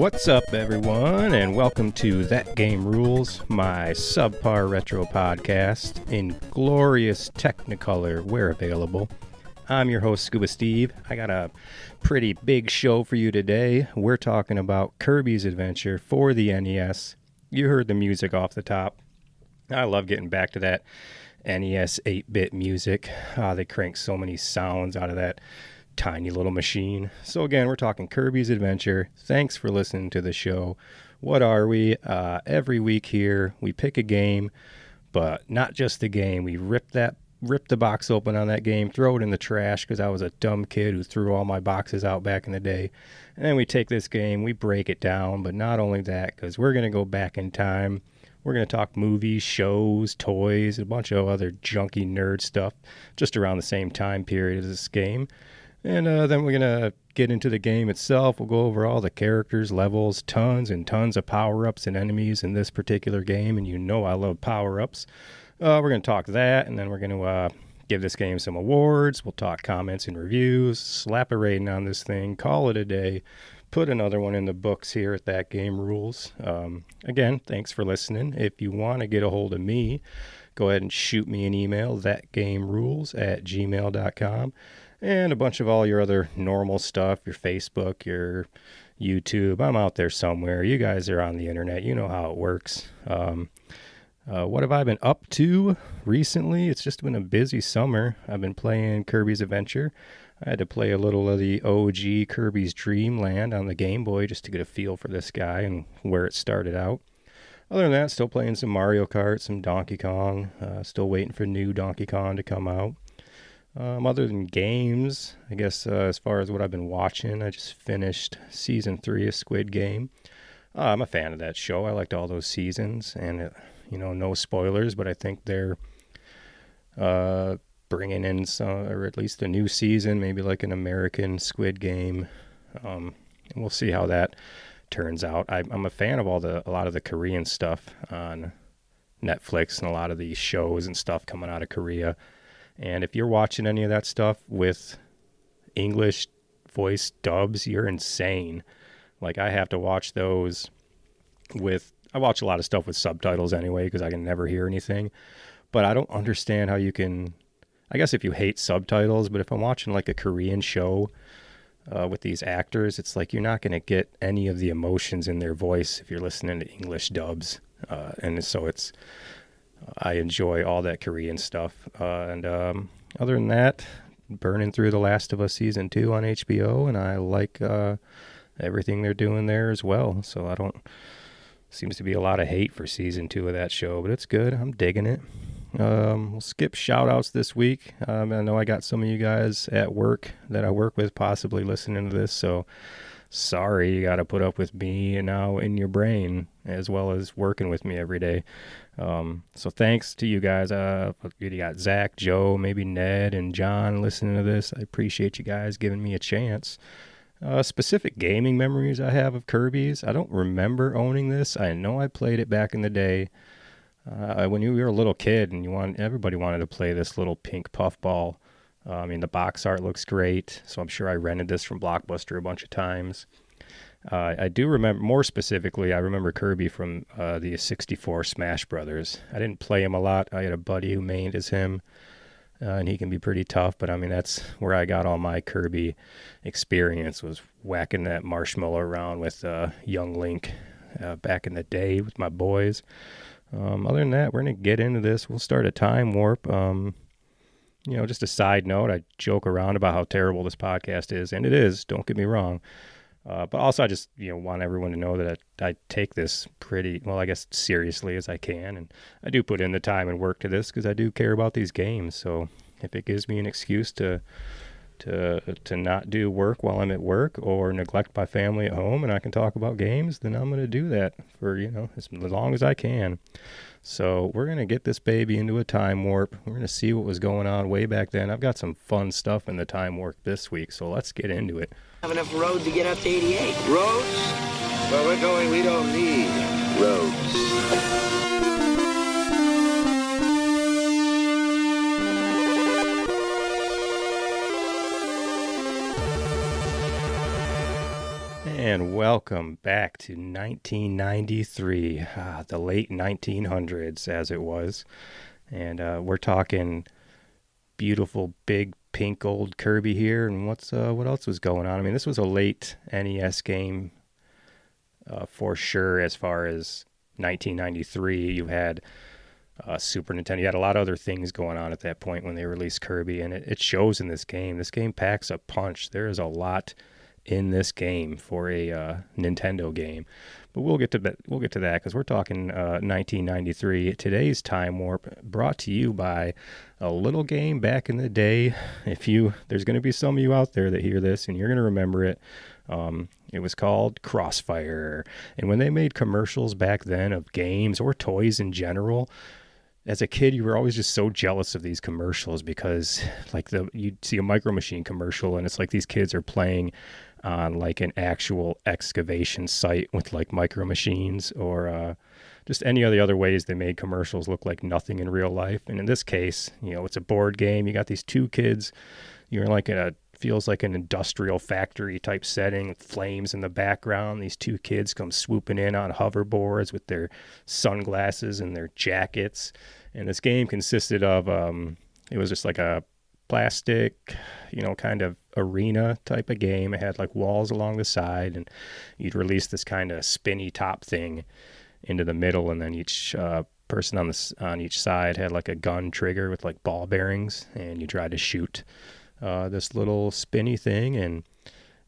What's up, everyone, and welcome to That Game Rules, my subpar retro podcast in glorious Technicolor where available. I'm your host, Scuba Steve. I got a pretty big show for you today. We're talking about Kirby's Adventure for the NES. You heard the music off the top. I love getting back to that NES 8-bit music. They crank so many sounds out of that tiny little machine. So again, we're talking Kirby's Adventure. Thanks for listening to the show. What are we? Every week here, we pick a game, but not just a game. We rip the box open on that game, throw it in the trash because I was a dumb kid who threw all my boxes out back in the day. And then we take this game, we break it down, but not only that, because we're going to go back in time. We're going to talk movies, shows, toys, a bunch of other junky nerd stuff just around the same time period as this game. And then we're going to get into the game itself. We'll go over all the characters, levels, tons and tons of power-ups and enemies in this particular game. And you know I love power-ups. We're going to talk that, and then we're going to give this game some awards. We'll talk comments and reviews, slap a rating on this thing, call it a day, put another one in the books here at That Game Rules. Again, thanks for listening. If you want to get a hold of me, go ahead and shoot me an email, thatgamerules@gmail.com. And a bunch of all your other normal stuff, your Facebook, your YouTube. I'm out there somewhere. You guys are on the internet. You know how it works. What have I been up to recently? It's just been a busy summer. I've been playing Kirby's Adventure. I had to play a little of the OG Kirby's Dream Land on the Gameboy just to get a feel for this guy and where it started out. Other than that, still playing some Mario Kart, some Donkey Kong. Still waiting for new Donkey Kong to come out. Other than games, I guess as far as what I've been watching, I just finished Season 3 of Squid Game. I'm a fan of that show. I liked all those seasons, and no spoilers, but I think they're bringing in some, or at least a new season, maybe like an American Squid Game. And we'll see how that turns out. I'm a fan of a lot of the Korean stuff on Netflix and a lot of these shows and stuff coming out of Korea. And if you're watching any of that stuff with English voice dubs, you're insane. Like, I have to watch those I watch a lot of stuff with subtitles anyway because I can never hear anything. But I don't understand how you can, I guess if you hate subtitles, but if I'm watching like a Korean show with these actors, it's like you're not going to get any of the emotions in their voice if you're listening to English dubs. And so I enjoy all that Korean stuff. And other than that, burning through The Last of Us Season 2 on HBO, and I like everything they're doing there as well. So seems to be a lot of hate for Season 2 of that show, but it's good. I'm digging it. We'll skip shout-outs this week. I know I got some of you guys at work that I work with possibly listening to this, so sorry you got to put up with me now in your brain as well as working with me every day. So thanks to you guys. You got Zach, Joe, maybe Ned, and John listening to this. I appreciate you guys giving me a chance. Specific gaming memories I have of Kirby's. I don't remember owning this. I know I played it back in the day when you were a little kid and everybody wanted to play this little pink puffball. The box art looks great, so I'm sure I rented this from Blockbuster a bunch of times. I do remember, more specifically, I remember Kirby from the 64 Smash Brothers. I didn't play him a lot. I had a buddy who mained as him, and he can be pretty tough, but that's where I got all my Kirby experience, was whacking that marshmallow around with young Link back in the day with my boys. Other than that, we're going to get into this. We'll start a time warp. Just a side note, I joke around about how terrible this podcast is, and it is, don't get me wrong. But also I just, want everyone to know that I take this pretty, well, I guess seriously as I can. And I do put in the time and work to this because I do care about these games. So if it gives me an excuse to not do work while I'm at work or neglect my family at home and I can talk about games, then I'm going to do that for, as long as I can. So we're going to get this baby into a time warp. We're going to see what was going on way back then. I've got some fun stuff in the time warp this week, so let's get into it. Have enough road to get up to 88. Roads? Where we're going, we don't need roads. And welcome back to 1993, the late 1900s as it was. And we're talking beautiful, big, pink old Kirby here. And what else was going on? I mean, this was a late NES game for sure as far as 1993. You had Super Nintendo. You had a lot of other things going on at that point when they released Kirby. And it shows in this game. This game packs a punch. There is a lot in this game for a Nintendo game, but we'll get to that because we're talking 1993. Today's Time Warp brought to you by a little game back in the day. There's going to be some of you out there that hear this and you're going to remember it. It was called Crossfire, and when they made commercials back then of games or toys in general, as a kid, you were always just so jealous of these commercials because you'd see a Micro Machine commercial and it's like these kids are playing on like an actual excavation site with like Micro Machines, or just any of the other ways they made commercials look like nothing in real life. And in this case, it's a board game. You got these two kids. You're like feels like an industrial factory type setting with flames in the background. These two kids come swooping in on hoverboards with their sunglasses and their jackets. And this game consisted of, it was just like a plastic, kind of arena type of game. It had like walls along the side, and you'd release this kind of spinny top thing into the middle, and then each person on each side had like a gun trigger with like ball bearings, and you tried to shoot this little spinny thing. And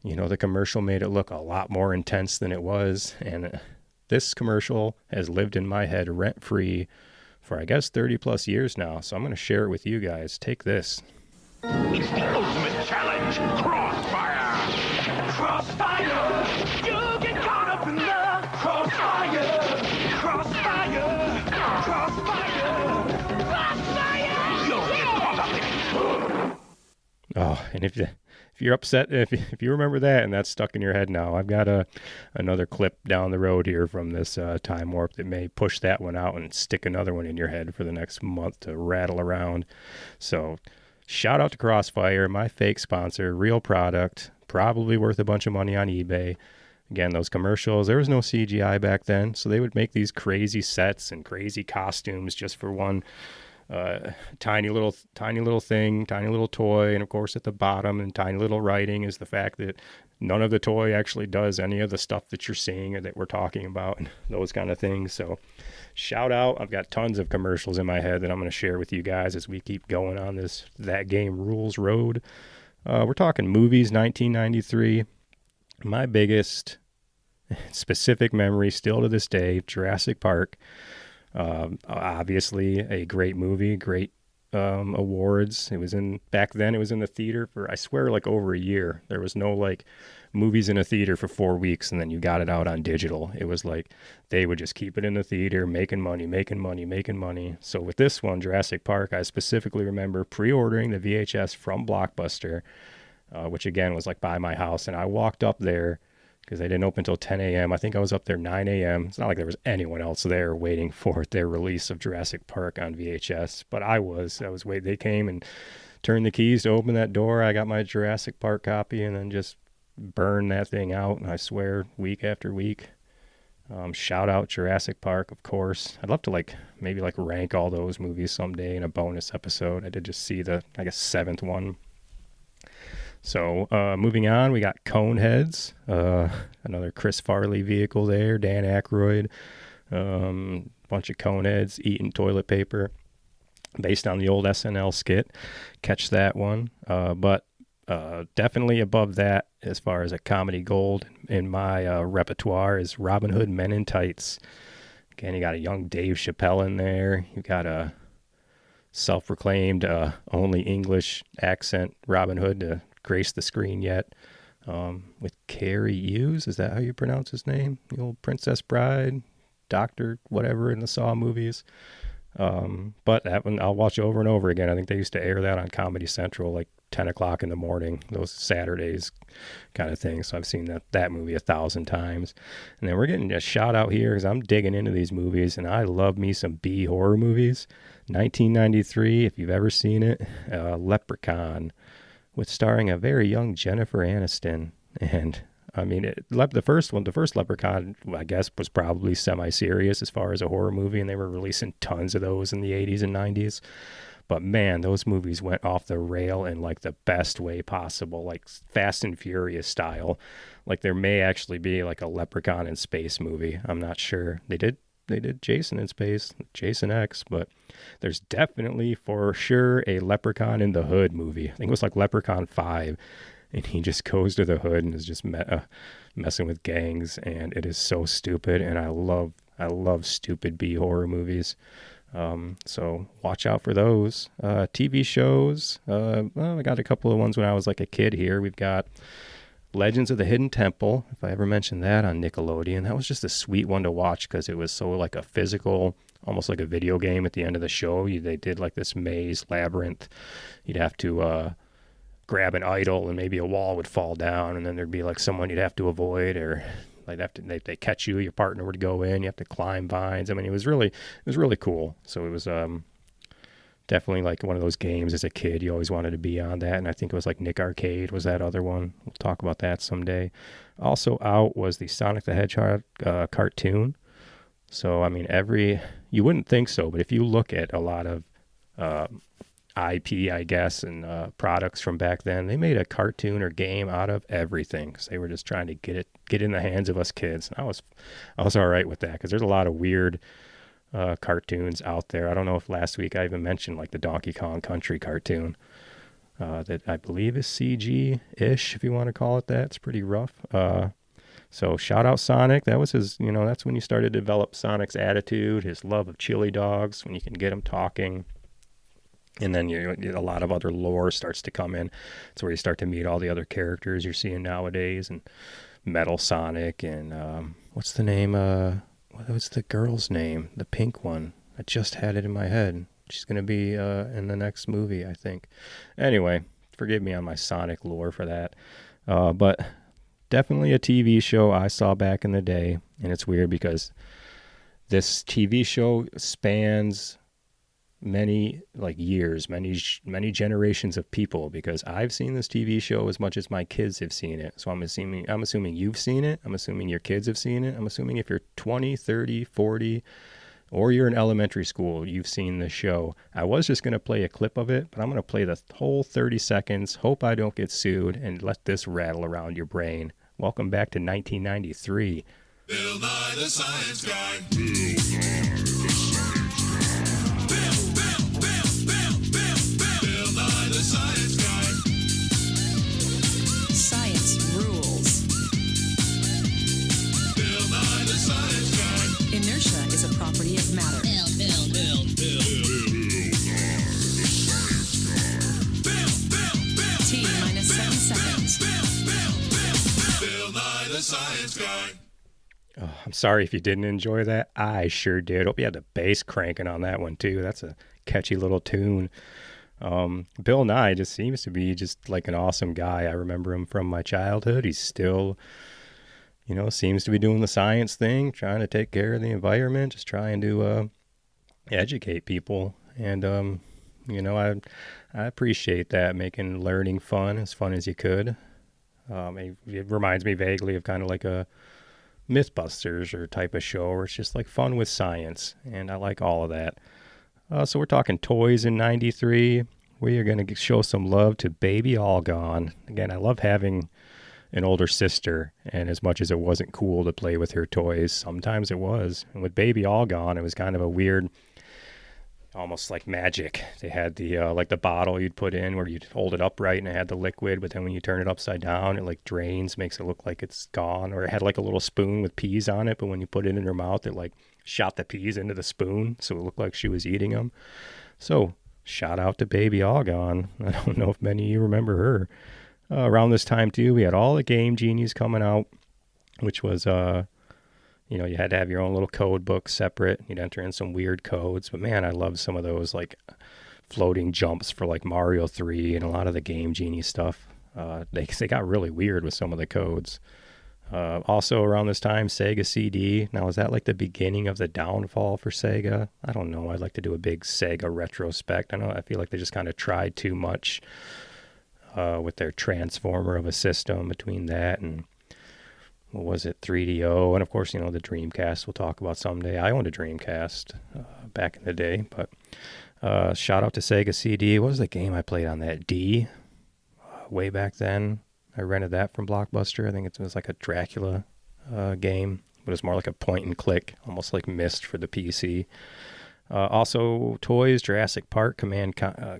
the commercial made it look a lot more intense than it was, and this commercial has lived in my head rent free for I guess 30 plus years now, so I'm going to share it with you guys. Take this. It's the ultimate challenge, Crossfire! Crossfire! You get caught up in the crossfire! Crossfire! Crossfire! Crossfire! You'll get caught up in it! Oh, and if you're upset, if you remember that and that's stuck in your head now, I've got another clip down the road here from this Time Warp that may push that one out and stick another one in your head for the next month to rattle around. So shout out to Crossfire, my fake sponsor, real product, probably worth a bunch of money on eBay. Again, those commercials, there was no CGI back then, so they would make these crazy sets and crazy costumes just for one tiny little thing, tiny little toy. And of course at the bottom and tiny little writing is the fact that none of the toy actually does any of the stuff that you're seeing or that we're talking about, and those kind of things. So shout out. I've got tons of commercials in my head that I'm going to share with you guys as we keep going on this That Game Rules road. We're talking movies, 1993. My biggest specific memory still to this day, Jurassic Park. Obviously a great movie, great awards. Back then it was in the theater for, I swear, like over a year. There was no like movies in a theater for 4 weeks and then you got it out on digital. It was like they would just keep it in the theater, making money. So with this one, Jurassic Park, I specifically remember pre-ordering the VHS from Blockbuster, which again was like by my house, and I walked up there because they didn't open until 10 a.m. I think I was up there 9 a.m. It's not like there was anyone else there waiting for their release of Jurassic Park on VHS, but I was waiting. They came and turned the keys to open that door. I got my Jurassic Park copy and then just burned that thing out, and I swear, week after week. Shout out Jurassic Park, of course. I'd love to maybe rank all those movies someday in a bonus episode. I did just see the, I guess, 7th one. So moving on, we got Coneheads, another Chris Farley vehicle there, Dan Aykroyd, bunch of Coneheads eating toilet paper, based on the old SNL skit. Catch that one. But definitely above that, as far as a comedy gold in my repertoire, is Robin Hood Men in Tights. Again, you got a young Dave Chappelle in there. You got a self-proclaimed only English accent Robin Hood to grace the screen yet, with Carrie Hughes. Is that how you pronounce his name? The old Princess Bride, Doctor, whatever in the Saw movies. But that one I'll watch over and over again. I think they used to air that on Comedy Central like 10 o'clock in the morning, those Saturdays kind of thing. So I've seen that movie 1,000 times. And then we're getting a shout out here because I'm digging into these movies, and I love me some B horror movies. 1993, if you've ever seen it, Leprechaun, with starring a very young Jennifer Aniston. And I mean, the first Leprechaun, I guess, was probably semi-serious as far as a horror movie, and they were releasing tons of those in the 80s and 90s. But man, those movies went off the rail in like the best way possible, like Fast and Furious style. Like there may actually be like a Leprechaun in space movie. I'm not sure. They did Jason in space, Jason X, but there's definitely for sure a Leprechaun in the Hood movie. I think it was like Leprechaun 5, and he just goes to the hood and is just messing with gangs, and it is so stupid, and I love stupid B horror movies. So watch out for those. TV shows, well, I got a couple of ones when I was like a kid here. We've got Legends of the Hidden Temple, if I ever mentioned that, on Nickelodeon. That was just a sweet one to watch because it was so like a physical, almost like a video game at the end of the show. They did like this maze labyrinth. You'd have to grab an idol and maybe a wall would fall down, and then there'd be like someone you'd have to avoid, or like they catch you, your partner would go in, you have to climb vines. I mean, it was really cool. So it was definitely like one of those games as a kid you always wanted to be on that. And I think it was like Nick Arcade was that other one. We'll talk about that someday. Also out was the Sonic the Hedgehog cartoon. So I mean, you wouldn't think so, but if you look at a lot of IP, I guess, and products from back then, they made a cartoon or game out of everything because they were just trying to get in the hands of us kids. And I was all right with that because there's a lot of weird cartoons out there. I don't know if last week I even mentioned like the Donkey Kong Country cartoon that I believe is CG-ish, if you want to call it that. It's pretty rough. So shout out Sonic. That was his, that's when you started to develop Sonic's attitude, his love of chili dogs, when you can get him talking. And then a lot of other lore starts to come in. It's where you start to meet all the other characters you're seeing nowadays, and Metal Sonic, and what's the name? What's the girl's name? The pink one. I just had it in my head. She's going to be in the next movie, I think. Anyway, forgive me on my Sonic lore for that. But definitely a TV show I saw back in the day. And it's weird because this TV show spans many like years, many generations of people, because I've seen this TV show as much as my kids have seen it. So I'm assuming you've seen it. I'm assuming your kids have seen it. I'm assuming if you're 20, 30, 40, or you're in elementary school, you've seen the show. I was just going to play a clip of it, but I'm going to play the whole 30 seconds. Hope I don't get sued, and let this rattle around your brain. Welcome back to 1993. Bill Nye the Science Guy. Bill Nye the Science Guy. Science rules. Bill Nye the Science Guy. Inertia is a property of matter. T minus 7 seconds. Bill Nye the Science Guy. Oh, I'm sorry if you didn't enjoy that. I sure did. Hope you had the bass cranking on that one too. That's a catchy little tune. Bill Nye just seems to be just like an awesome guy. I remember him from my childhood. He's still, seems to be doing the science thing, trying to take care of the environment, just trying to educate people. And, I appreciate that, making learning fun, as fun as you could. It reminds me vaguely of kind of like a Mythbusters or type of show where it's just like fun with science, and I like all of that. So we're talking toys in 93. We are going to show some love to Baby All Gone. Again, I love having an older sister, and as much as it wasn't cool to play with her toys, sometimes it was. And with Baby All Gone, it was kind of a weird, almost like magic. They had the like the bottle you'd put in where you'd hold it upright and it had the liquid, but then when you turn it upside down, it like drains, makes it look like it's gone. Or it had like a little spoon with peas on it, but when you put it in her mouth, it like shot the peas into the spoon, so it looked like she was eating them. So shout out to Baby All Gone. I don't know if many of you remember her. Around this time too, we had all the Game Genies coming out, which was you had to have your own little code book separate. You'd enter in some weird codes. But man, I love some of those like floating jumps for like Mario 3 and a lot of the Game Genie stuff. They got really weird with some of the codes. Also around this time, Sega CD. Now, is that like the beginning of the downfall for Sega? I don't know. I'd like to do a big Sega retrospect. I feel like they just kind of tried too much with their transformer of a system between that and what was it, 3DO, and of course, the Dreamcast we'll talk about someday. I owned a Dreamcast back in the day, but shout out to Sega CD. What was the game I played on that? D? Way back then. I rented that from Blockbuster. I think it was like a Dracula game, but it's more like a point and click, almost like Myst for the PC. Also, toys, Jurassic Park Command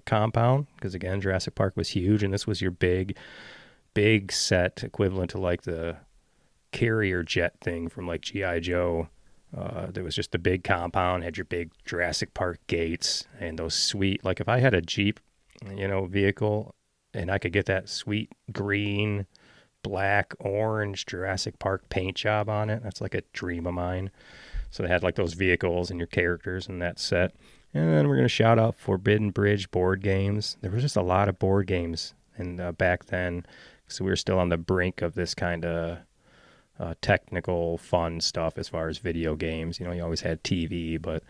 Compound, because again, Jurassic Park was huge, and this was your big set equivalent to like the carrier jet thing from like G.I. Joe. There was just a big compound, had your big Jurassic Park gates, and those sweet, like if I had a Jeep, vehicle, and I could get that sweet green, black, orange Jurassic Park paint job on it, that's like a dream of mine. So they had like those vehicles and your characters in that set. And then we're going to shout out Forbidden Bridge board games. There was just a lot of board games back then. So we were still on the brink of this kind of technical fun stuff as far as video games. You always had TV, but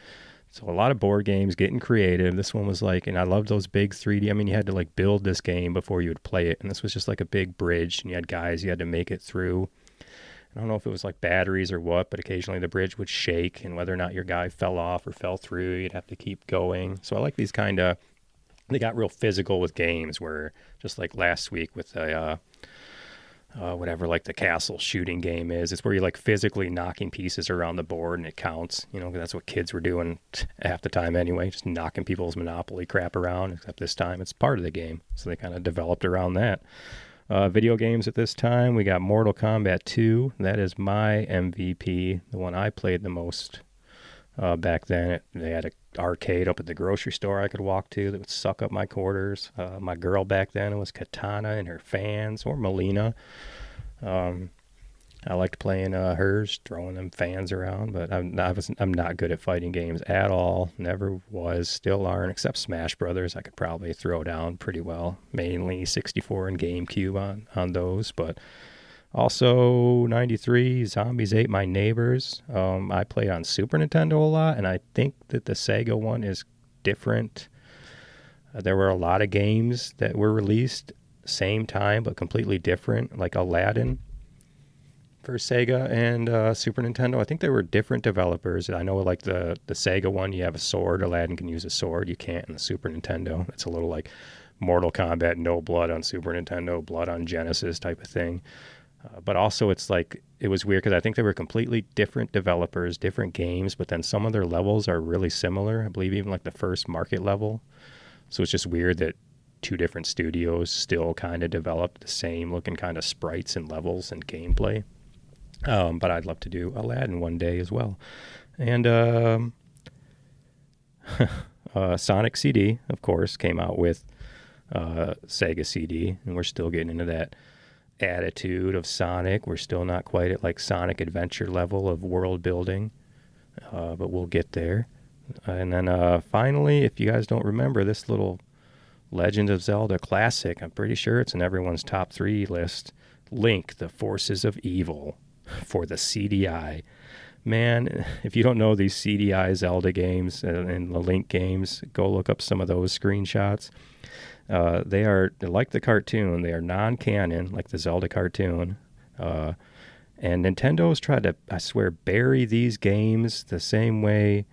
so a lot of board games, getting creative. This one was like, and I loved those big 3D. I mean, you had to like build this game before you would play it. And this was just like a big bridge, and you had guys you had to make it through. I don't know if it was like batteries or what, but occasionally the bridge would shake, and whether or not your guy fell off or fell through, you'd have to keep going. So I like these they got real physical with games, where just like last week with whatever like the castle shooting game is, it's where you're like physically knocking pieces around the board and it counts, 'cause that's what kids were doing half the time anyway, just knocking people's Monopoly crap around, except this time it's part of the game. So they kind of developed around that. Video games at this time, we got Mortal Kombat 2. That is my MVP, the one I played the most back then. They had an arcade up at the grocery store I could walk to that would suck up my quarters. My girl back then was Katana and her fans, or Melina. I liked playing hers, throwing them fans around, but I'm not good at fighting games at all. Never was, still aren't, except Smash Brothers. I could probably throw down pretty well, mainly 64 and GameCube on those, but also 93, Zombies Ate My Neighbors. I played on Super Nintendo a lot, and I think that the Sega one is different. There were a lot of games that were released same time but completely different, like Aladdin for Sega and Super Nintendo. I think they were different developers. I know like the Sega one, you have a sword. Aladdin can use a sword. You can't in the Super Nintendo. It's a little like Mortal Kombat, no blood on Super Nintendo, blood on Genesis type of thing. But also it's like, it was weird because I think they were completely different developers, different games, but then some of their levels are really similar. I believe even like the first market level. So it's just weird that two different studios still kind of developed the same looking kind of sprites and levels and gameplay. But I'd love to do Aladdin one day as well. And Sonic CD, of course, came out with Sega CD, and we're still getting into that attitude of Sonic. We're still not quite at like Sonic Adventure level of world building, but we'll get there. And then finally, if you guys don't remember this little Legend of Zelda classic, I'm pretty sure it's in everyone's top 3 list, Link, The Forces of Evil for the CDi. Man, if you don't know these CDi Zelda games and the Link games, go look up some of those screenshots. They're like the cartoon. They are non-canon, like the Zelda cartoon. And Nintendo's tried to, I swear, bury these games the same way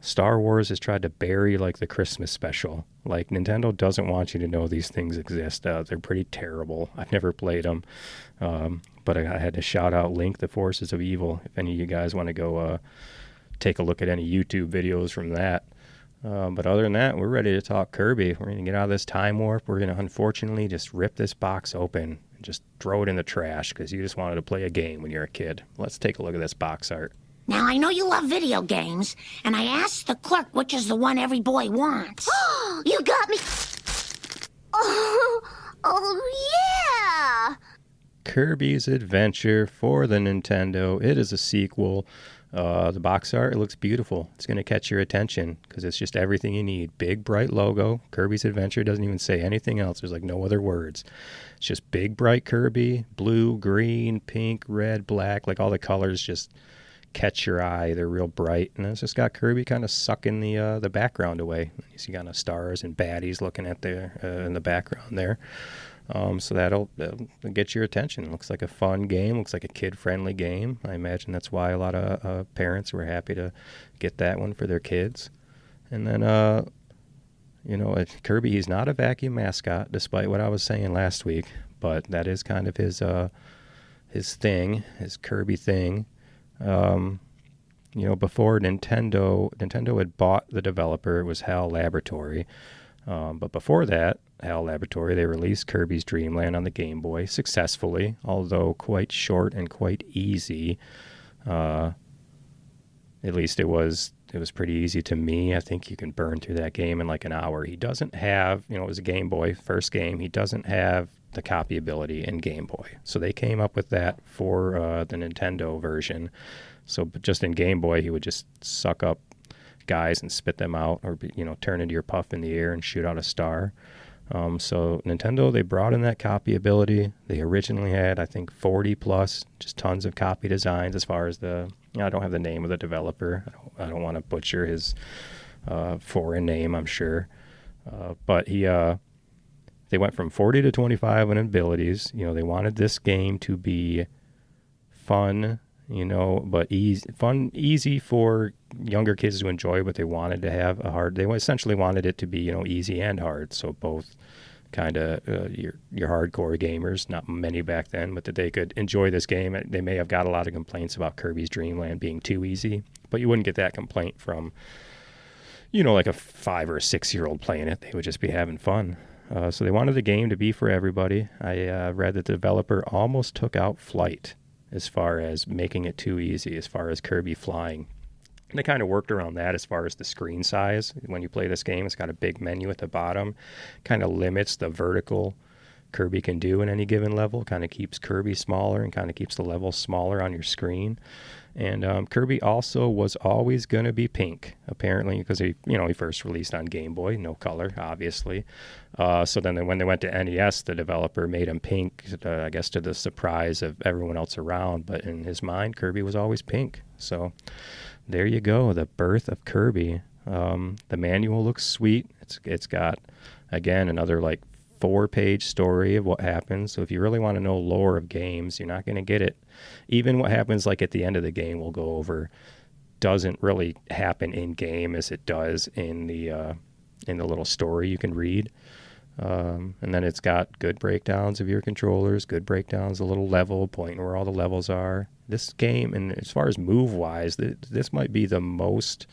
Star Wars has tried to bury like the Christmas special. Like Nintendo doesn't want you to know these things exist. They're pretty terrible. I've never played them. But I had to shout out Link, The Forces of Evil. If any of you guys want to go take a look at any YouTube videos from that. But other than that, we're ready to talk Kirby. We're going to get out of this time warp. We're going to unfortunately just rip this box open and just throw it in the trash because you just wanted to play a game when you're a kid. Let's take a look at this box art. Now, I know you love video games, and I asked the clerk which is the one every boy wants. You got me. Oh, yeah. Kirby's Adventure for the Nintendo. It is a sequel. The box art, it looks beautiful. It's going to catch your attention because it's just everything you need. Big, bright logo. Kirby's Adventure doesn't even say anything else. There's like no other words. It's just big, bright Kirby. Blue, green, pink, red, black. Like all the colors just catch your eye. They're real bright. And it's just got Kirby kind of sucking the background away. You see kind of stars and baddies looking at in the background there. So that'll get your attention. Looks like a fun game. Looks like a kid-friendly game. I imagine that's why a lot of parents were happy to get that one for their kids. And then, Kirby, he's not a vacuum mascot, despite what I was saying last week. But that is kind of his thing, his Kirby thing. Before Nintendo had bought the developer, it was HAL Laboratory. But before that, HAL Laboratory, they released Kirby's Dream Land on the Game Boy successfully, although quite short and quite easy. At least it was pretty easy to me. I think you can burn through that game in like an hour. He doesn't have, it was a Game Boy, first game. He doesn't have the copy ability in Game Boy. So they came up with that for the Nintendo version. So just in Game Boy, he would just suck up guys and spit them out, or turn into your puff in the air and shoot out a star. So Nintendo, they brought in that copy ability. They originally had, I think, 40 plus, just tons of copy designs. As far as I don't have the name of the developer. I don't want to butcher his foreign name, I'm sure. But they went from 40 to 25 in abilities. They wanted this game to be fun, but easy for younger kids to enjoy, but they wanted to have they essentially wanted it to be, easy and hard. So both kind of your hardcore gamers, not many back then, but that they could enjoy this game. They may have got a lot of complaints about Kirby's Dream Land being too easy, but you wouldn't get that complaint from, like a 5 or 6 year old playing it. They would just be having fun. So they wanted the game to be for everybody. I read that the developer almost took out Flight as far as making it too easy, as far as Kirby flying. And they kind of worked around that as far as the screen size. When you play this game, it's got a big menu at the bottom. Kind of limits the vertical Kirby can do in any given level. Kind of keeps Kirby smaller and kind of keeps the level smaller on your screen. And Kirby also was always going to be pink, apparently, because he first released on Game Boy, no color, obviously. So then when they went to NES, the developer made him pink, I guess to the surprise of everyone else around. But in his mind, Kirby was always pink. So there you go, the birth of Kirby. The manual looks sweet. It's got, again, another 4-page story of what happens. So if you really want to know lore of games, you're not going to get it. Even what happens at the end of the game we'll go over doesn't really happen in game as it does in the little story you can read. And then it's got good breakdowns of your controllers, good breakdowns, a little level, pointing where all the levels are. This game, and as far as move-wise, this might be the most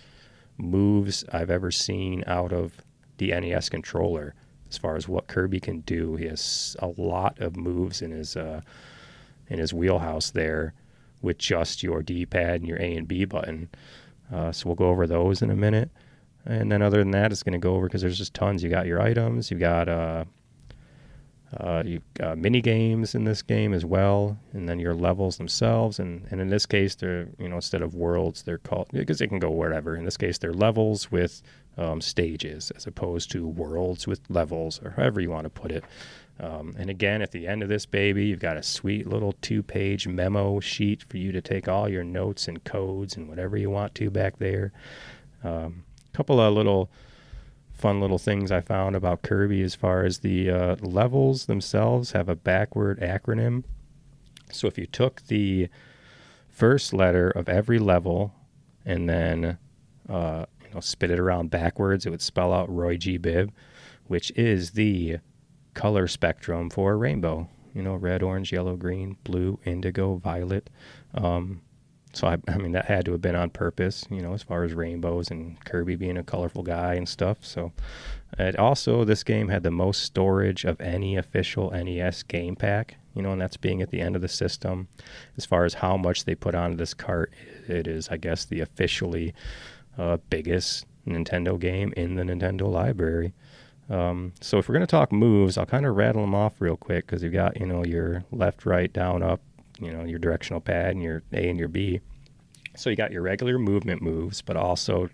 moves I've ever seen out of the NES controller. As far as what Kirby can do, he has a lot of moves in his wheelhouse there with just your D-pad and your A and B button. So we'll go over those in a minute. And then other than that, it's going to go over, because there's just tons. You got your items, you've got mini games in this game as well, and then your levels themselves. And in this case, they're, instead of worlds, they're called, because they can go wherever. In this case, they're levels with stages, as opposed to worlds with levels, or however you want to put it. And again, at the end of this baby, you've got a sweet little 2-page memo sheet for you to take all your notes and codes and whatever you want to back there. Couple of little fun little things I found about Kirby as far as the levels themselves have a backward acronym. So if you took the first letter of every level and then spit it around backwards, it would spell out Roy G. Biv, which is the color spectrum for a rainbow. Red, orange, yellow, green, blue, indigo, violet. So, I mean, that had to have been on purpose, as far as rainbows and Kirby being a colorful guy and stuff. So, this game had the most storage of any official NES game pack, and that's being at the end of the system. As far as how much they put onto this cart, it is, I guess, the officially biggest Nintendo game in the Nintendo library. So if we're going to talk moves, I'll kind of rattle them off real quick, because you've got, your left, right, down, up, your directional pad and your A and your B. So you got your regular movement moves, but also,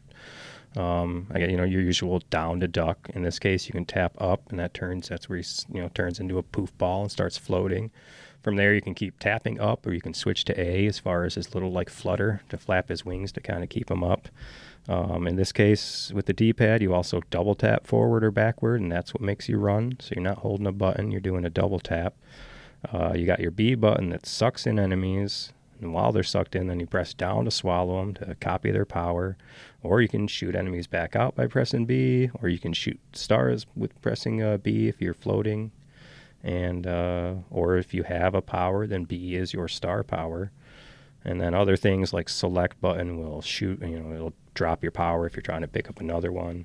your usual down to duck. In this case, you can tap up, and that's where he, turns into a poof ball and starts floating. From there, you can keep tapping up, or you can switch to A as far as his little like flutter to flap his wings to kind of keep him up. In this case, with the D-pad, you also double tap forward or backward, and that's what makes you run. So you're not holding a button, you're doing a double tap. You got your B button that sucks in enemies, and while they're sucked in, then you press down to swallow them to copy their power. Or you can shoot enemies back out by pressing B, or you can shoot stars with pressing B if you're floating. And or if you have a power, then B is your star power. And then other things like select button will shoot, it'll drop your power if you're trying to pick up another one.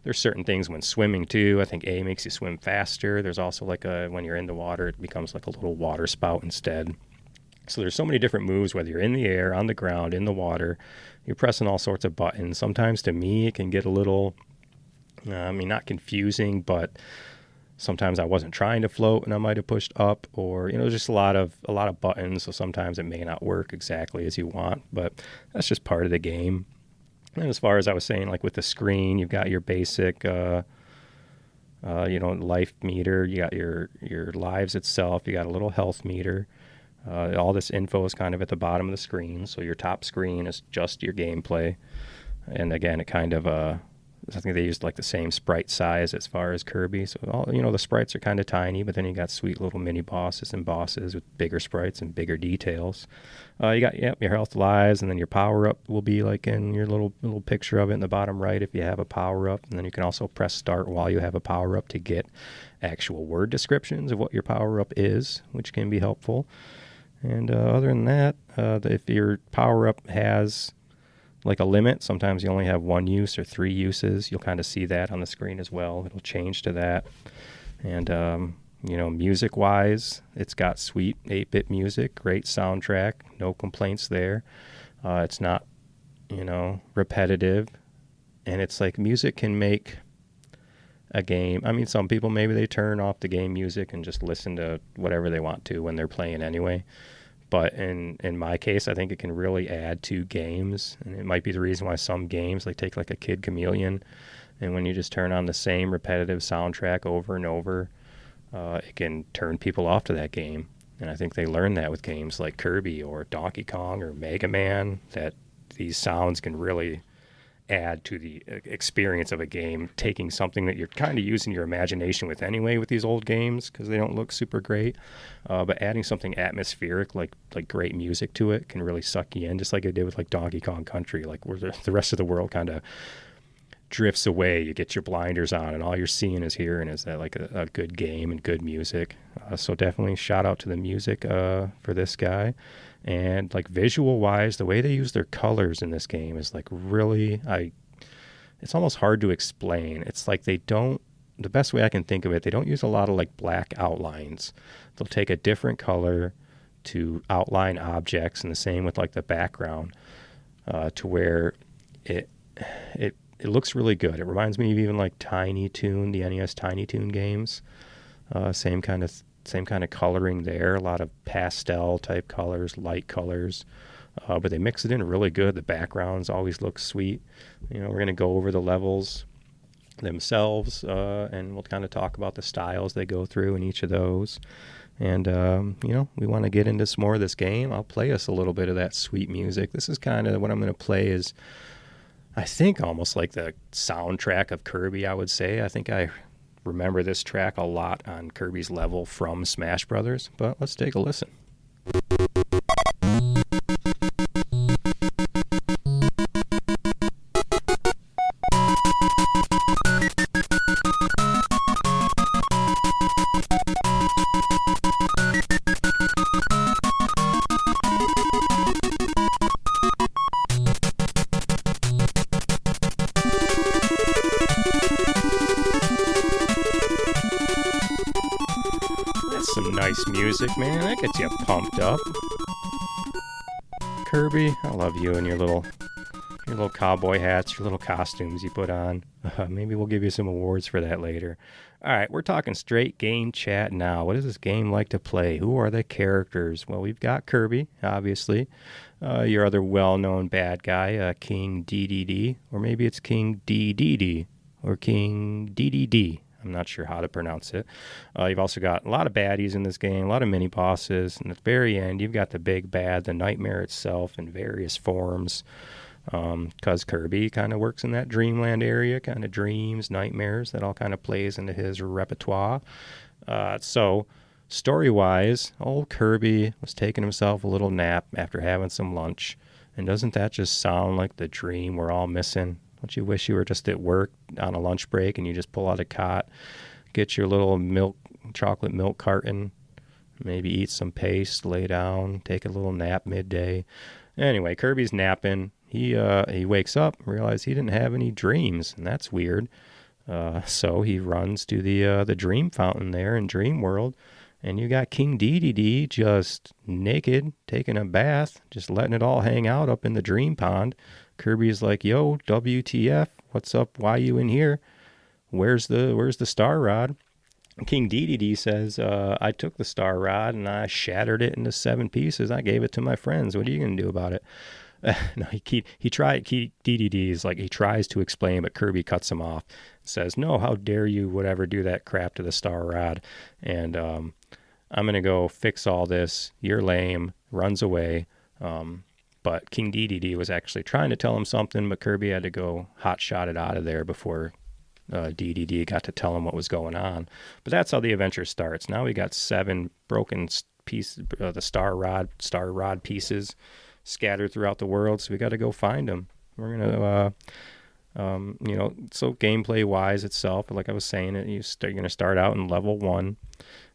There's certain things when swimming too. I think A makes you swim faster. There's also like when you're in the water, it becomes like a little water spout instead. So there's so many different moves, whether you're in the air, on the ground, in the water. You're pressing all sorts of buttons. Sometimes to me, it can get a little, not confusing, but sometimes I wasn't trying to float and I might have pushed up, or just a lot of buttons. So sometimes it may not work exactly as you want, but that's just part of the game. And as far as I was saying, like with the screen, you've got your basic, life meter. You got your lives itself. You got a little health meter. All this info is kind of at the bottom of the screen. So your top screen is just your gameplay. And again, it kind of I think they used like the same sprite size as far as Kirby. So all the sprites are kind of tiny, but then you got sweet little mini bosses and bosses with bigger sprites and bigger details. You got your health, lives, and then your power up will be like in your little picture of it in the bottom right if you have a power up. And then you can also press start while you have a power up to get actual word descriptions of what your power up is, which can be helpful. And other than that, if your power up has like a limit, sometimes you only have one use or 3 uses. You'll kind of see that on the screen as well. It'll change to that. And, music-wise, it's got sweet 8-bit music, great soundtrack, no complaints there. It's not, repetitive. And it's like music can make a game. Some people, maybe they turn off the game music and just listen to whatever they want to when they're playing anyway. But in my case, I think it can really add to games. And it might be the reason why some games, like take like a Kid Chameleon, and when you just turn on the same repetitive soundtrack over and over, it can turn people off to that game. And I think they learned that with games like Kirby or Donkey Kong or Mega Man, that these sounds can really add to the experience of a game, taking something that you're kind of using your imagination with anyway with these old games because they don't look super great, but adding something atmospheric like great music to it can really suck you in, just like it did with like Donkey Kong Country, like where the rest of the world kind of drifts away. You get your blinders on and all you're seeing is hearing is that like a good game and good music. So definitely shout out to the music for this guy. And like visual wise, the way they use their colors in this game is like really, it's almost hard to explain. It's like the best way I can think of it, they don't use a lot of like black outlines. They'll take a different color to outline objects, and the same with like the background, to where it looks really good. It reminds me of even like Tiny Toon, the NES Tiny Toon games. Same kind of coloring there, a lot of pastel type colors, light colors, but they mix it in really good. The backgrounds always look sweet. We're going to go over the levels themselves, and we'll kind of talk about the styles they go through in each of those. And, we want to get into some more of this game. I'll play us a little bit of that sweet music. This is kind of what I'm going to play is, I think, almost like the soundtrack of Kirby, I would say. I think I remember this track a lot on Kirby's level from Smash Brothers, but let's take a listen. Some nice music, man. That gets you pumped up. Kirby, I love you and your little cowboy hats, your little costumes you put on. Maybe we'll give you some awards for that later. All right, we're talking straight game chat now. What does this game like to play? Who are the characters? Well, we've got Kirby, obviously. Your other well-known bad guy, King DDD, or maybe it's King DDD or King DDD. I'm not sure how to pronounce it. You've also got a lot of baddies in this game, a lot of mini bosses, and at the very end, you've got the big bad, the nightmare itself, in various forms. Because Kirby kind of works in that dreamland area, kind of dreams, nightmares, that all kind of plays into his repertoire. So, story-wise, old Kirby was taking himself a little nap after having some lunch. And doesn't that just sound like the dream we're all missing? Don't you wish you were just at work on a lunch break and you just pull out a cot, get your little chocolate milk carton, maybe eat some paste, lay down, take a little nap midday. Anyway, Kirby's napping. He wakes up and realizes he didn't have any dreams, and that's weird. So he runs to the dream fountain there in Dream World, and you got King Dedede just naked, taking a bath, just letting it all hang out up in the dream pond. Kirby's like, "Yo, WTF? What's up? Why you in here? Where's the star rod?" King Dedede says, "I took the star rod and I shattered it into 7 pieces. I gave it to my friends. What are you gonna do about it?" No, Dedede is like, he tries to explain, but Kirby cuts him off. Says, "No, how dare you would ever do that crap to the star rod? And I'm gonna go fix all this. You're lame." Runs away. But King Dedede was actually trying to tell him something, but Kirby had to go hotshot it out of there before Dedede got to tell him what was going on. But that's how the adventure starts. Now we got 7 broken pieces, the star rod pieces scattered throughout the world, so we got to go find them. We're gonna so gameplay wise itself, like I was saying, you're gonna start out in level 1,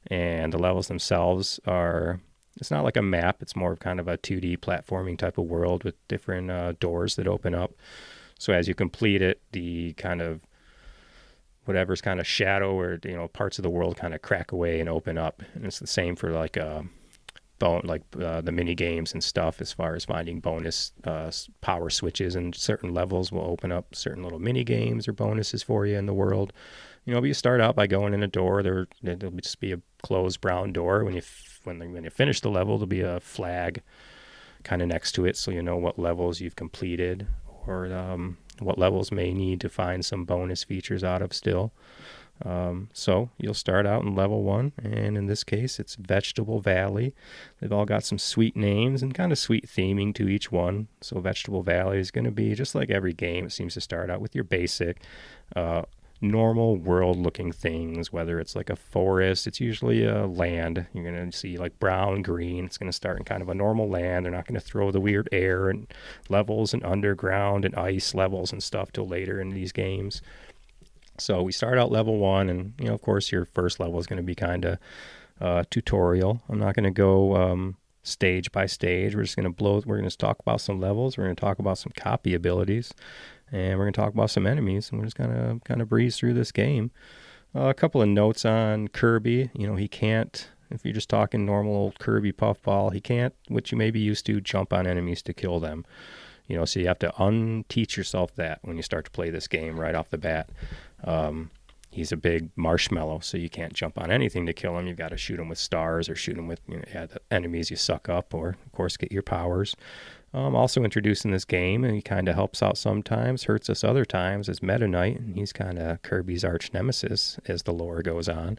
and the levels themselves are, it's not like a map, it's more of kind of a 2D platforming type of world with different doors that open up. So as you complete it, the kind of whatever's kind of shadow or parts of the world kind of crack away and open up, and it's the same for like the mini games and stuff, as far as finding bonus power switches, and certain levels will open up certain little mini games or bonuses for you in the world. But you start out by going in a door. There'll just be a closed brown door. When you finish the level, there'll be a flag kind of next to it, so you know what levels you've completed, or what levels may need to find some bonus features out of still. So you'll start out in level 1, and in this case it's Vegetable Valley. They've all got some sweet names and kind of sweet theming to each one. So Vegetable Valley is going to be just like every game. It seems to start out with your basic normal world looking things, whether it's like a forest, it's usually a land. You're going to see like brown, green. It's going to start in kind of a normal land. They're not going to throw the weird air and levels and underground and ice levels and stuff till later in these games. So we start out level 1, and of course your first level is going to be kind of tutorial. I'm not going to go stage by stage. We're just going to we're going to talk about some levels. We're going to talk about some copy abilities, and we're going to talk about some enemies, and we're just going to kind of breeze through this game. A couple of notes on Kirby. He can't, if you're just talking normal old Kirby puffball, he can't, which you may be used to, jump on enemies to kill them. So you have to unteach yourself that when you start to play this game right off the bat. He's a big marshmallow, so you can't jump on anything to kill him. You've got to shoot him with stars, or shoot him with the enemies you suck up, or of course get your powers. Also introduced in this game, and he kind of helps out sometimes, hurts us other times, is Meta Knight, and he's kind of Kirby's arch nemesis as the lore goes on.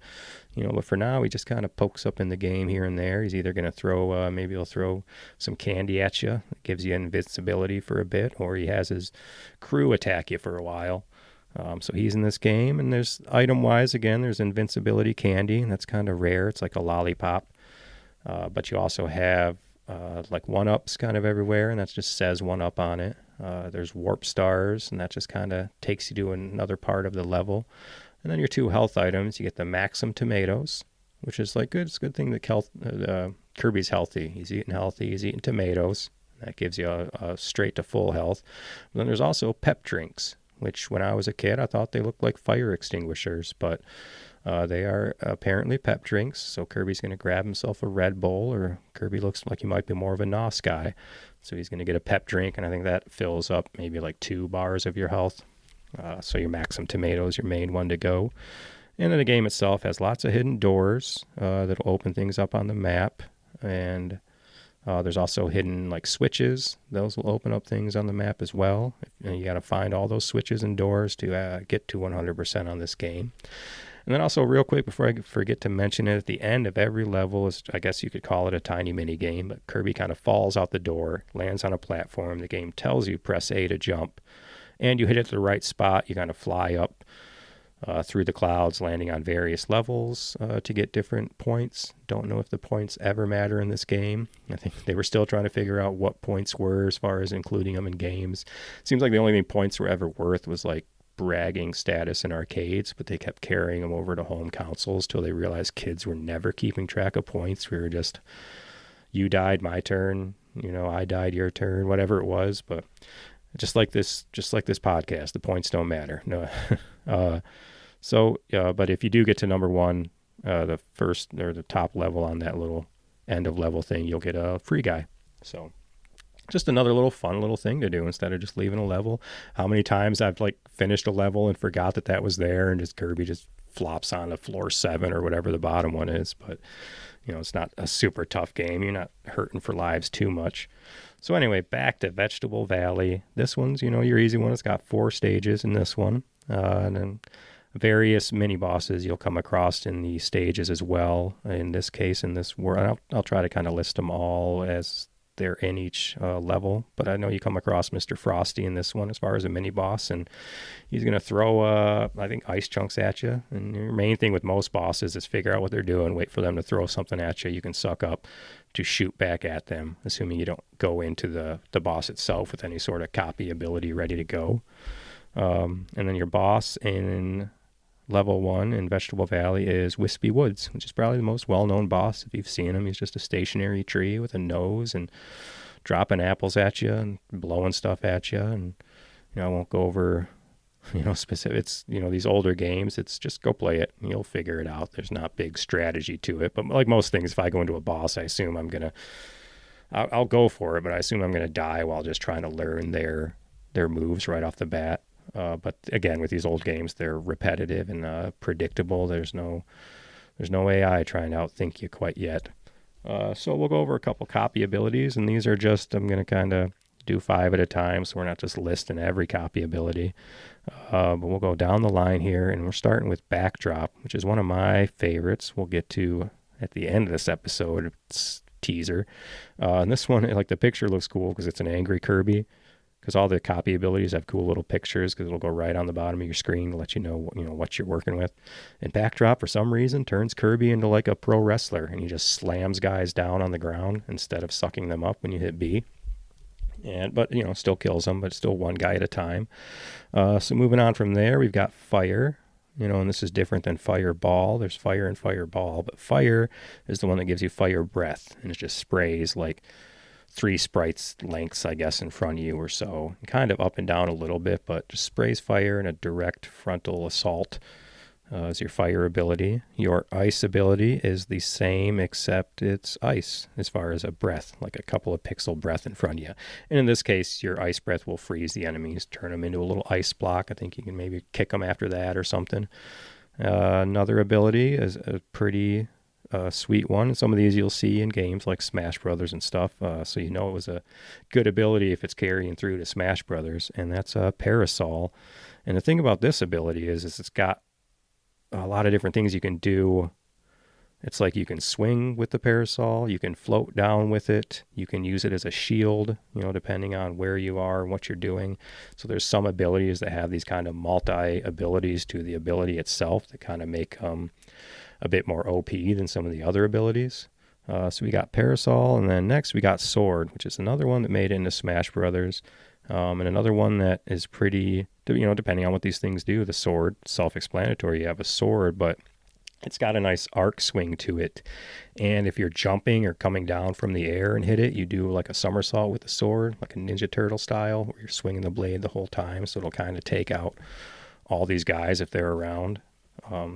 But for now, he just kind of pokes up in the game here and there. He's either going to throw, maybe he'll throw some candy at you, that gives you invincibility for a bit, or he has his crew attack you for a while. So he's in this game, and there's item-wise, again, there's invincibility candy, and that's kind of rare. It's like a lollipop. But you also have like 1-ups kind of everywhere, and that just says 1-up on it. There's warp stars, and that just kind of takes you to another part of the level. And then your 2 health items, you get the Maxim tomatoes, which is like good. It's a good thing that Kirby's healthy. He's eating healthy. He's eating tomatoes. That gives you a straight to full health. But then there's also pep drinks, which when I was a kid, I thought they looked like fire extinguishers, but they are apparently pep drinks. So Kirby's going to grab himself a Red Bull, or Kirby looks like he might be more of a NOS guy. So he's going to get a pep drink, and I think that fills up maybe like 2 bars of your health. So your Maxim tomato is your main one to go. And then the game itself has lots of hidden doors that'll open things up on the map. And there's also hidden like switches. Those will open up things on the map as well. And you got to find all those switches and doors to get to 100% on this game. And then also real quick before I forget to mention it, at the end of every level is, I guess you could call it a tiny mini game, but Kirby kind of falls out the door, lands on a platform. The game tells you press A to jump, and you hit it at the right spot. You kind of fly up through the clouds, landing on various levels to get different points. Don't know if the points ever matter in this game. I think they were still trying to figure out what points were as far as including them in games. Seems like the only thing points were ever worth was like bragging status in arcades, but they kept carrying them over to home consoles till they realized kids were never keeping track of points. We were just, you died, my turn, I died, your turn, whatever it was. But just like this podcast, the points don't matter. No. But if you do get to number one, the first or the top level on that little end of level thing, you'll get a free guy. So just another little fun little thing to do instead of just leaving a level. How many times I've like finished a level and forgot that was there, and just Kirby just flops on to floor 7 or whatever the bottom one is. But it's not a super tough game. You're not hurting for lives too much. So anyway, back to Vegetable Valley. This one's your easy one. It's got 4 stages in this one, and then various mini bosses you'll come across in the stages as well. In this case, in this world, I'll try to kind of list them all as they're in each level, but I know you come across Mr. Frosty in this one as far as a mini boss, and he's going to throw I think ice chunks at you. And your main thing with most bosses is figure out what they're doing, wait for them to throw something at you can suck up to shoot back at them, assuming you don't go into the boss itself with any sort of copy ability ready to go. And then your boss in level 1 in Vegetable Valley is Wispy Woods, which is probably the most well-known boss. If you've seen him, he's just a stationary tree with a nose and dropping apples at you and blowing stuff at you. And I won't go over specific. It's these older games. It's just go play it and you'll figure it out. There's not big strategy to it, but like most things, if I go into a boss, I assume I'll go for it, but I assume I'm gonna die while just trying to learn their moves right off the bat. But again, with these old games, they're repetitive and predictable. There's no AI trying to outthink you quite yet. So we'll go over a couple copy abilities, and these are just, I'm going to kind of do 5 at a time, so we're not just listing every copy ability. But we'll go down the line here, and we're starting with Backdrop, which is one of my favorites. We'll get to at the end of this episode. It's teaser. And this one, like the picture looks cool because it's an angry Kirby. Because all the copy abilities have cool little pictures, because it'll go right on the bottom of your screen to let you know what you're working with. And Backdrop, for some reason, turns Kirby into like a pro wrestler, and he just slams guys down on the ground instead of sucking them up when you hit B. But still kills them, but still one guy at a time. So moving on from there, we've got Fire. And this is different than Fireball. There's Fire and Fireball, but Fire is the one that gives you fire breath, and it just sprays like 3 sprites lengths, I guess, in front of you or so. Kind of up and down a little bit, but just sprays fire in a direct frontal assault is your fire ability. Your ice ability is the same, except it's ice as far as a breath, like a couple of pixel breath in front of you. And in this case, your ice breath will freeze the enemies, turn them into a little ice block. I think you can maybe kick them after that or something. Another ability is a pretty sweet one. Some of these you'll see in games like Smash Brothers and stuff, so it was a good ability if it's carrying through to Smash Brothers, and that's a Parasol. And the thing about this ability is it's got a lot of different things you can do. It's like you can swing with the Parasol, you can float down with it, you can use it as a shield, depending on where you are and what you're doing. So there's some abilities that have these kind of multi-abilities to the ability itself that kind of make a bit more OP than some of the other abilities. So we got Parasol, and then next we got Sword, which is another one that made it into Smash Brothers, and another one that is pretty, depending on what these things do. The sword, self-explanatory. You have a sword, but it's got a nice arc swing to it. And if you're jumping or coming down from the air and hit it, you do like a somersault with the sword, like a Ninja Turtle style, where you're swinging the blade the whole time. So it'll kind of take out all these guys if they're around.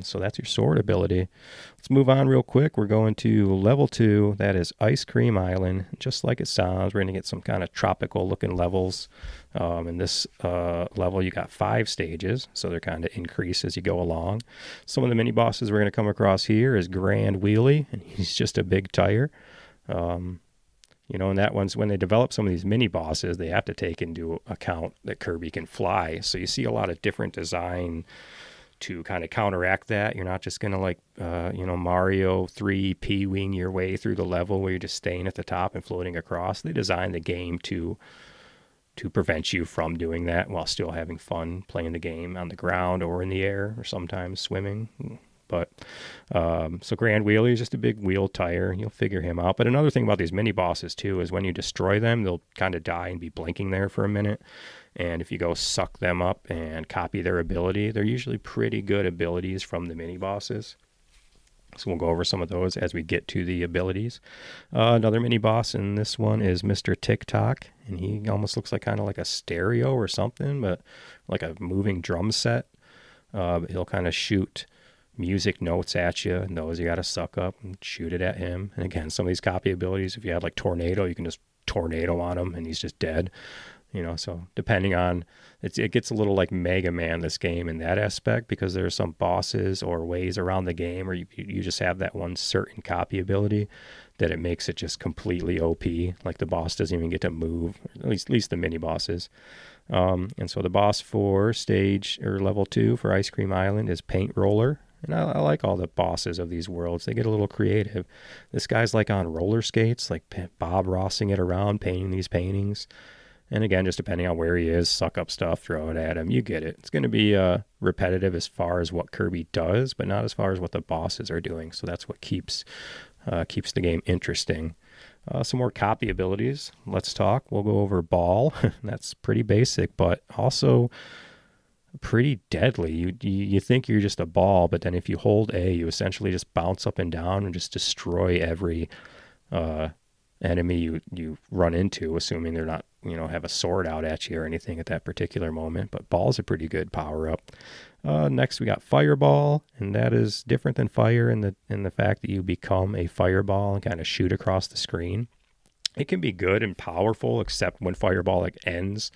So that's your sword ability. Let's move on real quick. We're going to level 2. That is Ice Cream Island. Just like it sounds, we're going to get some kind of tropical looking levels. In this level, you got 5 stages, so they're kind of increase as you go along. Some of the mini bosses we're going to come across here is Grand Wheelie, and he's just a big tire. And that one's when they develop some of these mini bosses, they have to take into account that Kirby can fly. So you see a lot of different design to kind of counteract that. You're not just going to like, Mario 3 P-wing your way through the level where you're just staying at the top and floating across. They designed the game to prevent you from doing that while still having fun playing the game on the ground or in the air or sometimes swimming. But so Grand Wheelie is just a big wheel tire. You'll figure him out. But another thing about these mini bosses too is when you destroy them, they'll kind of die and be blinking there for a minute. And if you go suck them up and copy their ability, they're usually pretty good abilities from the mini bosses. So we'll go over some of those as we get to the abilities. Another mini boss in this one is Mr. TikTok, and he almost looks like kind of like a stereo or something, but like a moving drum set. He'll kind of shoot music notes at you, and those you got to suck up and shoot it at him. And again, some of these copy abilities, if you had like Tornado, you can just tornado on him and he's just dead. So depending on, it gets a little like Mega Man, this game, in that aspect, because there are some bosses or ways around the game where you just have that one certain copy ability that it makes it just completely OP. Like the boss doesn't even get to move, at least the mini bosses. And so the boss for stage or level 2 for Ice Cream Island is Paint Roller. And I like all the bosses of these worlds. They get a little creative. This guy's like on roller skates, like Bob Rossing it around, painting these paintings. And again, just depending on where he is, suck up stuff, throw it at him. You get it. It's going to be repetitive as far as what Kirby does, but not as far as what the bosses are doing. So that's what keeps the game interesting. Some more copy abilities. Let's talk. We'll go over Ball. That's pretty basic, but also pretty deadly. You think you're just a ball, but then if you hold A, you essentially just bounce up and down and just destroy every enemy you run into, assuming they're not, have a sword out at you or anything at that particular moment. But Ball's a pretty good power up. Next we got Fireball, and that is different than Fire in the fact that you become a fireball and kind of shoot across the screen. It can be good and powerful, except when Fireball like ends,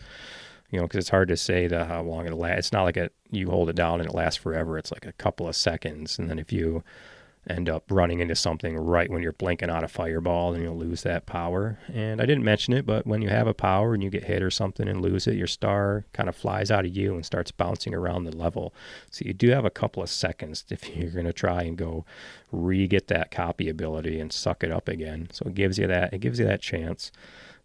because it's hard to say how long it'll last. It's not like you hold it down and it lasts forever. It's like a couple of seconds, and then if you end up running into something right when you're blinking out a fireball, then you'll lose that power. And I didn't mention it, but when you have a power and you get hit or something and lose it, your star kind of flies out of you and starts bouncing around the level. So you do have a couple of seconds if you're going to try and go re-get that copy ability and suck it up again. So it gives you that chance.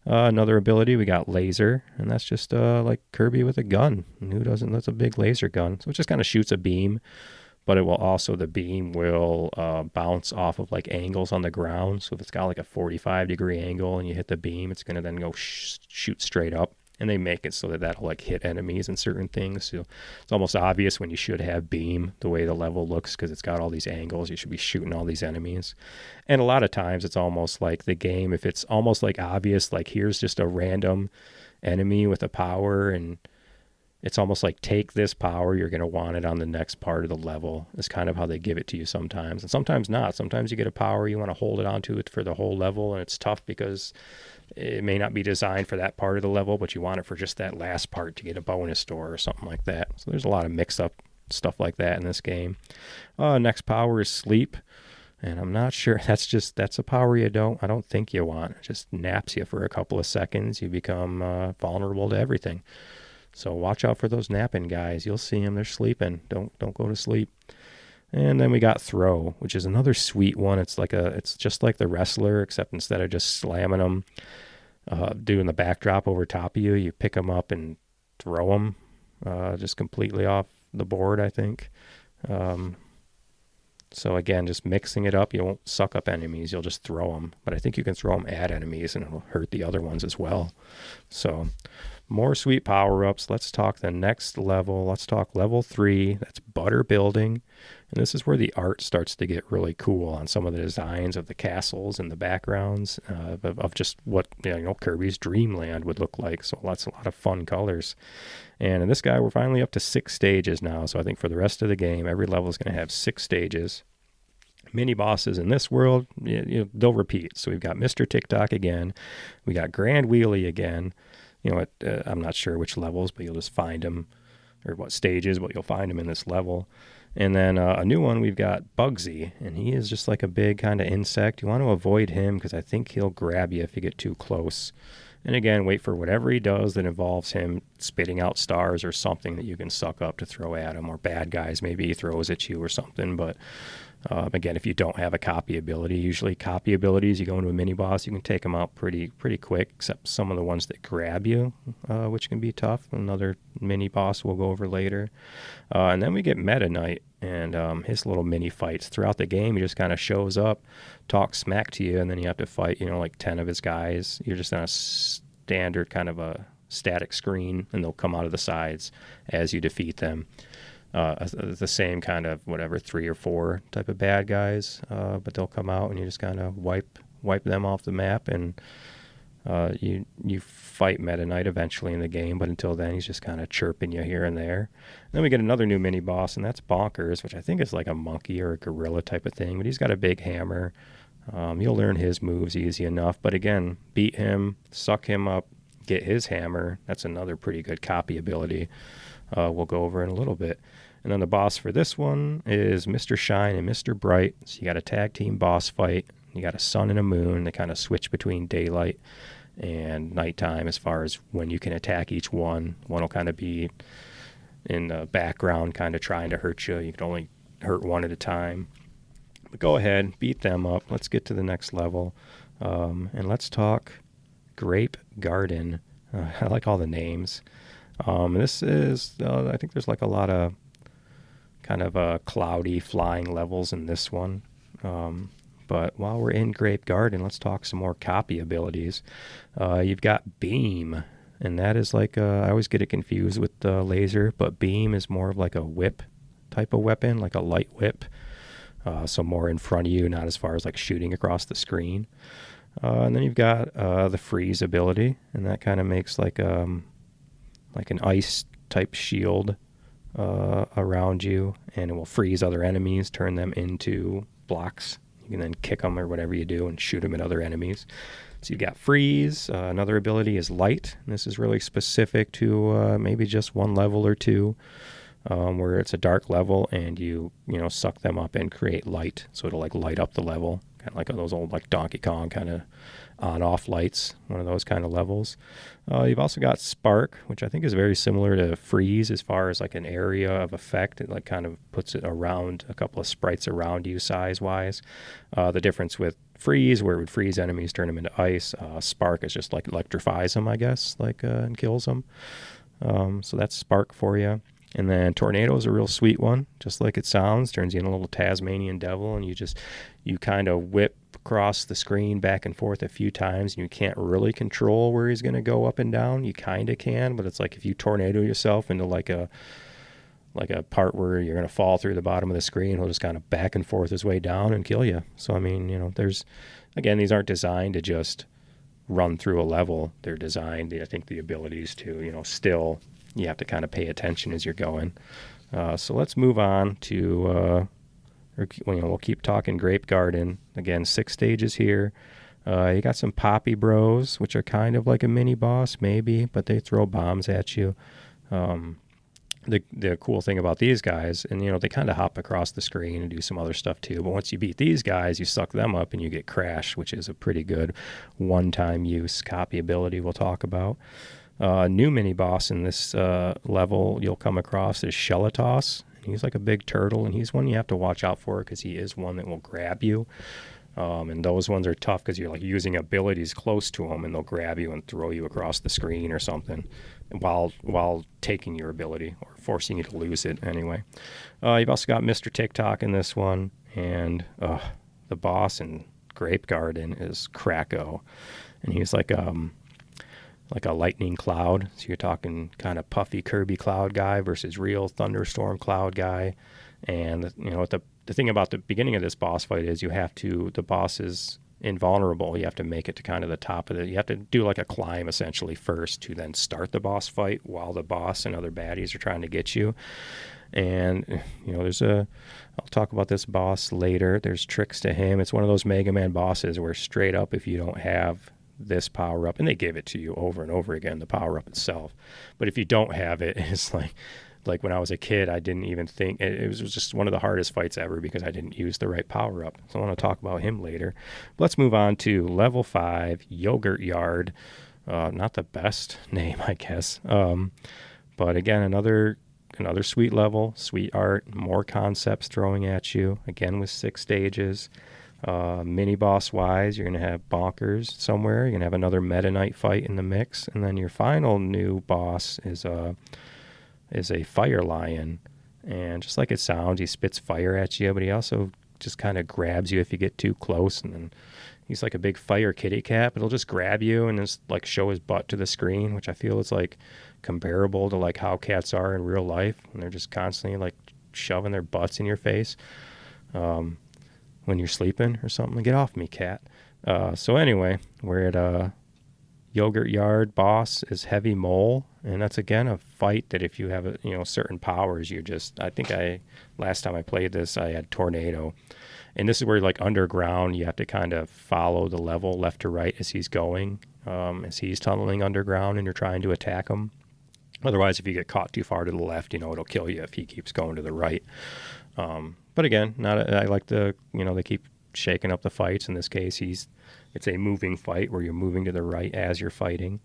Another ability, we got Laser, and that's just like Kirby with a gun. And who doesn't? That's a big laser gun. So it just kind of shoots a beam, but the beam will bounce off of like angles on the ground. So if it's got like a 45-degree angle and you hit the beam, it's going to then go shoot straight up. And they make it so that'll like hit enemies and certain things. So it's almost obvious when you should have beam, the way the level looks, because it's got all these angles. You should be shooting all these enemies. And a lot of times it's almost like the game, if it's almost like obvious, like here's just a random enemy with a power, and it's almost like take this power, you're going to want it on the next part of the level, is kind of how they give it to you sometimes. And sometimes not. Sometimes you get a power, you want to hold it onto it for the whole level, and it's tough because it may not be designed for that part of the level, but you want it for just that last part to get a bonus or something like that. So there's a lot of mix-up stuff like that in this game. Next power is Sleep. And I'm not sure, that's a power I don't think you want. It just naps you for a couple of seconds. You become vulnerable to everything. So watch out for those napping guys. You'll see them. They're sleeping. Don't go to sleep. And then we got Throw, which is another sweet one. It's just like the Wrestler, except instead of just slamming them, doing the backdrop over top of you, you pick them up and throw them just completely off the board, I think. So again, just mixing it up. You won't suck up enemies. You'll just throw them. But I think you can throw them at enemies and it'll hurt the other ones as well. So more sweet power-ups. Let's talk the next level. Let's talk level 3. That's Butter Building. And this is where the art starts to get really cool on some of the designs of the castles and the backgrounds of just what Kirby's Dreamland would look like. So a lot of fun colors. And in this guy, we're finally up to 6 stages now. So I think for the rest of the game, every level is going to have 6 stages. Mini bosses in this world, they'll repeat. So we've got Mr. TikTok again. We got Grand Wheelie again. I'm not sure which levels, but you'll just find them, or what stages, but you'll find them in this level. And then a new one, we've got Bugsy, and he is just like a big kind of insect. You want to avoid him because I think he'll grab you if you get too close. And again, wait for whatever he does that involves him spitting out stars or something that you can suck up to throw at him, or bad guys maybe he throws at you or something. But again, if you don't have a copy ability, usually copy abilities, you go into a mini boss, you can take them out pretty quick, except some of the ones that grab you, which can be tough. Another mini boss we'll go over later. And then we get Meta Knight and his little mini fights. Throughout the game, he just kind of shows up, talks smack to you, and then you have to fight, like 10 of his guys. You're just on a standard kind of a static screen, and they'll come out of the sides as you defeat them. The same kind of 3 or 4 type of bad guys, but they'll come out and you just kind of wipe them off the map, and you fight Meta Knight eventually in the game, but until then he's just kind of chirping you here and there. And then we get another new mini boss, and that's Bonkers, which I think is like a monkey or a gorilla type of thing, but he's got a big hammer. You'll learn his moves easy enough, but again, beat him, suck him up, get his hammer. That's another pretty good copy ability. We'll go over in a little bit. And then the boss for this one is Mr. Shine and Mr. Bright. So you got a tag team boss fight. You got a sun and a moon. They kind of switch between daylight and nighttime as far as when you can attack each one. One will kind of be in the background, kind of trying to hurt you. You can only hurt one at a time. But go ahead, beat them up. Let's get to the next level. And let's talk Grape Garden. I like all the names. This is, I think there's like a lot of kind of cloudy flying levels in this one. But while we're in Grape Garden, let's talk some more copy abilities. You've got Beam, and that is like, I always get it confused with the laser, but Beam is more of like a whip type of weapon, like a light whip. So more in front of you, not as far as like shooting across the screen. And then you've got the Freeze ability, and that kind of makes like an ice type shield around you, and it will freeze other enemies, turn them into blocks. You can then kick them or whatever you do and shoot them at other enemies. So you've got Freeze. Another ability is Light. And this is really specific to maybe just one level or two, where it's a dark level and you suck them up and create light. So it'll like light up the level, kind of like those old like Donkey Kong kind of on-off lights, one of those kind of levels. You've also got Spark, which I think is very similar to Freeze as far as like an area of effect. It like kind of puts it around a couple of sprites around you size-wise. The difference with Freeze, where it would freeze enemies, turn them into ice. Spark is just like electrifies them, I guess, and kills them. So that's Spark for you. And then Tornado is a real sweet one, just like it sounds. Turns you into a little Tasmanian devil, and you kind of whip across the screen back and forth a few times, and you can't really control where he's going to go up and down. You kind of can, but it's like if you tornado yourself into like a part where you're going to fall through the bottom of the screen, he'll just kind of back and forth his way down and kill you. So, I mean, these aren't designed to just run through a level. They're designed, I think, the abilities to, still... You have to kind of pay attention as you're going. So let's move on to, we'll keep talking Grape Garden. Again, 6 stages here. You got some Poppy Bros, which are kind of like a mini boss, maybe, but they throw bombs at you. The cool thing about these guys, and they kind of hop across the screen and do some other stuff too, but once you beat these guys, you suck them up and you get Crash, which is a pretty good one-time use copy ability we'll talk about. New mini boss in this level you'll come across is Shellitos. He's like a big turtle, and he's one you have to watch out for because he is one that will grab you. And those ones are tough because you're like using abilities close to them, and they'll grab you and throw you across the screen or something while taking your ability or forcing you to lose it anyway. You've also got Mr. TikTok in this one, and the boss in Grape Garden is Kracko, and he's like a lightning cloud. So you're talking kind of puffy Kirby cloud guy versus real thunderstorm cloud guy. And the thing about the beginning of this boss fight is the boss is invulnerable. You have to make it to kind of the top of you have to do like a climb essentially first to then start the boss fight while the boss and other baddies are trying to get you. And I'll talk about this boss later. There's tricks to him. It's one of those Mega Man bosses where straight up, if you don't have this power up, and they give it to you over and over again, the power up itself, but if you don't have it, it's like when I was a kid, I didn't even think it was just one of the hardest fights ever because I didn't use the right power up. So I want to talk about him later. Let's move on to level 5 Yogurt Yard. Not the best name, I guess. But again, another sweet level, sweet art, more concepts throwing at you. Again, with 6 stages. Mini boss wise, you're going to have Bonkers somewhere. You're going to have another Meta Knight fight in the mix. And then your final new boss is a Fire Lion. And just like it sounds, he spits fire at you, but he also just kind of grabs you if you get too close. And then he's like a big fire kitty cat, but he'll just grab you and just like show his butt to the screen, which I feel is like comparable to like how cats are in real life. And they're just constantly like shoving their butts in your face when you're sleeping or something. Get off me, cat. So anyway, we're at Yogurt Yard. Boss is Heavy Mole, and that's again a fight that if you have certain powers, last time I played this, I had Tornado. And this is where, like, underground, you have to kind of follow the level left to right as he's going, as he's tunneling underground and you're trying to attack him. Otherwise, if you get caught too far to the left, it'll kill you if he keeps going to the right. But again, I like they keep shaking up the fights. In this case, it's a moving fight where you're moving to the right as you're fighting.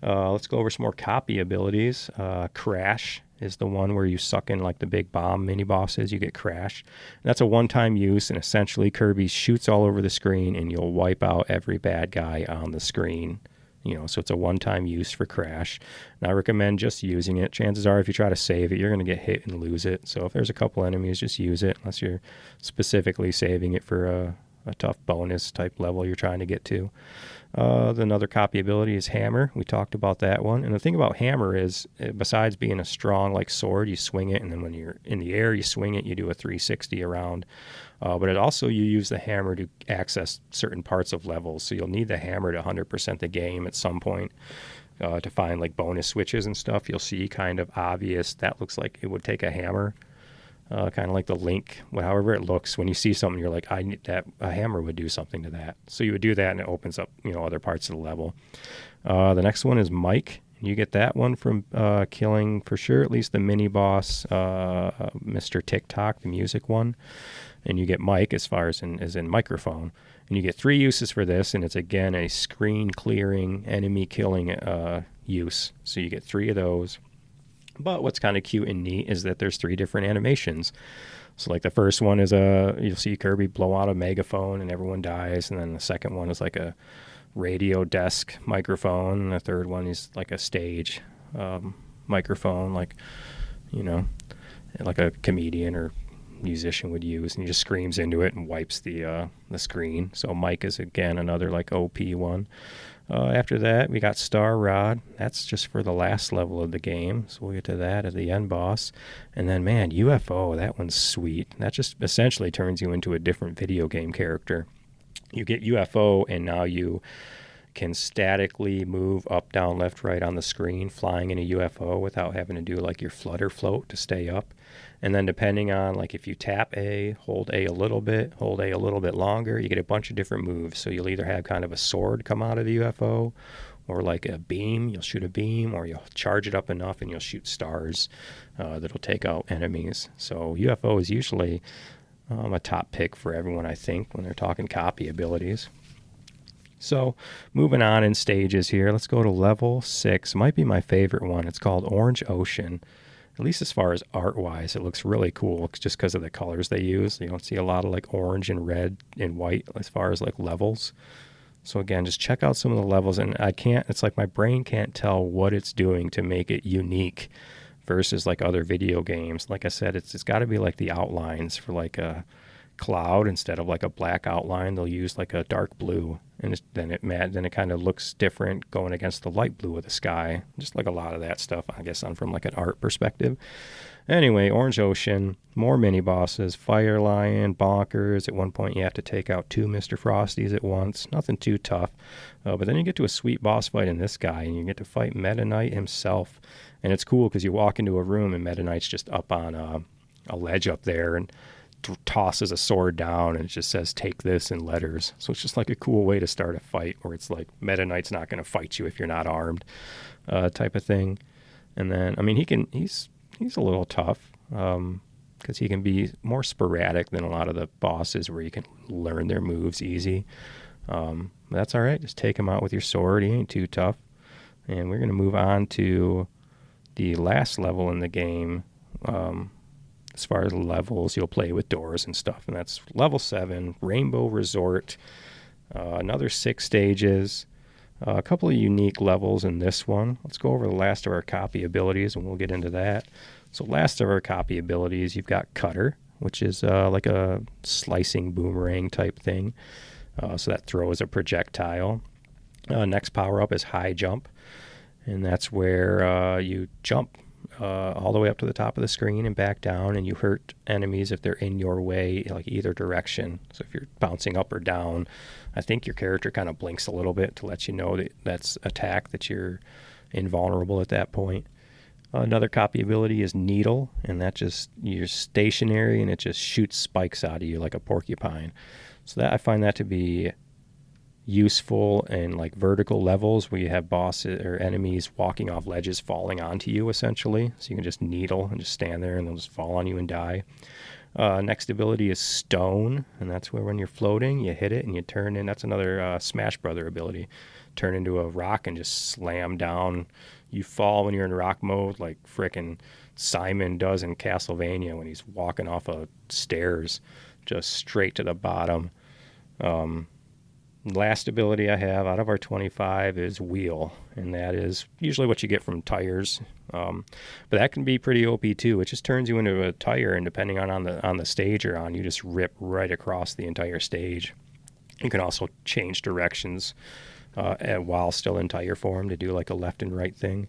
Let's go over some more copy abilities. Crash is the one where you suck in like the big bomb mini bosses. You get Crash. And that's a one-time use, and essentially Kirby shoots all over the screen and you'll wipe out every bad guy on the screen. So it's a one-time use for Crash. And I recommend just using it. Chances are if you try to save it, you're going to get hit and lose it. So if there's a couple enemies, just use it unless you're specifically saving it for a tough bonus type level you're trying to get to. Another copy ability is Hammer. We talked about that one. And the thing about Hammer is, besides being a strong like sword, you swing it, and then when you're in the air, you swing it, you do a 360 around. But it also, you use the hammer to access certain parts of levels. So you'll need the hammer to 100% the game at some point to find like bonus switches and stuff. You'll see kind of obvious, that looks like it would take a hammer. Kind of like the Link, however it looks. When you see something, you're like, I need that. A hammer would do something to that. So you would do that, and it opens up, other parts of the level. The next one is Mike. You get that one from killing, for sure, at least the mini boss, Mr. TikTok, the music one. And you get Mike as in microphone. And you get 3 uses for this, and it's again a screen clearing, enemy killing use. So you get 3 of those. But what's kind of cute and neat is that there's 3 different animations. So like the first one is you'll see Kirby blow out a megaphone and everyone dies. And then the second one is like a radio desk microphone. And the third one is like a stage microphone, like a comedian or musician would use. And he just screams into it and wipes the screen. So Mike is again another like OP one. After that, we got Star Rod. That's just for the last level of the game, so we'll get to that at the end boss. And then, man, UFO, that one's sweet. That just essentially turns you into a different video game character. You get UFO, and now you can statically move up, down, left, right on the screen, flying in a UFO without having to do like your flutter float to stay up. And then depending on, like, if you tap A, hold A a little bit longer, you get a bunch of different moves. So you'll either have kind of a sword come out of the UFO, or like a beam, you'll shoot a beam, or you'll charge it up enough and you'll shoot stars that'll take out enemies. So UFO is usually a top pick for everyone, I think, when they're talking copy abilities. So moving on in stages here, let's go to level 6. Might be my favorite one. It's called Orange Ocean. At least as far as art-wise, it looks really cool just because of the colors they use. You don't see a lot of like orange and red and white as far as like levels. So again, just check out some of the levels, and it's like my brain can't tell what it's doing to make it unique versus like other video games. Like I said, it's got to be like the outlines for like a cloud. Instead of like a black outline, they'll use like a dark blue, and then it kind of looks different going against the light blue of the sky. Just like a lot of that stuff, I guess, from like an art perspective. Anyway, Orange Ocean, more mini bosses, Fire Lion, Bonkers. At one point you have to take out 2 Mr. Frosties at once. Nothing too tough. But then you get to a sweet boss fight in this guy, and you get to fight Meta Knight himself. And it's cool because you walk into a room and Meta Knight's just up on a ledge up there and tosses a sword down, and it just says "take this" in letters. So it's just like a cool way to start a fight, where it's like Meta Knight's not going to fight you if you're not armed, type of thing. And then, I mean, he's a little tough because he can be more sporadic than a lot of the bosses where you can learn their moves easy. That's all right. Just take him out with your sword. He ain't too tough. and we're going to move on to the last level in the game. As far as levels, you'll play with doors and stuff, and that's level 7, Rainbow Resort. Another 6 stages. A couple of unique levels in this one. Let's go over the last of our copy abilities, and we'll get into that. So last of our copy abilities, you've got Cutter, which is like a slicing boomerang type thing. So that throws a projectile. Next power-up is High Jump, and that's where you jump all the way up to the top of the screen and back down, and you hurt enemies if they're in your way, like either direction. So if you're bouncing up or down, I think your character kind of blinks a little bit to let you know that that's attack, that you're invulnerable at that point. Another copy ability is Needle, and that just, you're stationary and it just shoots spikes out of you like a porcupine. So that, I find that to be useful in like vertical levels where you have bosses or enemies walking off ledges falling onto you essentially. So you can just needle and just stand there and they'll just fall on you and die. Next ability is Stone, and that's where when you're floating, you hit it and you turn in. That's another Smash Brother ability. Turn into a rock and just slam down. You fall when you're in rock mode like frickin' Simon does in Castlevania when he's walking off of stairs just straight to the bottom. Last ability I have out of our 25 is Wheel, and that is usually what you get from tires. But that can be pretty OP too. It just turns you into a tire, and depending on the stage you're on, you just rip right across the entire stage. You can also change directions while still in tire form to do like a left and right thing.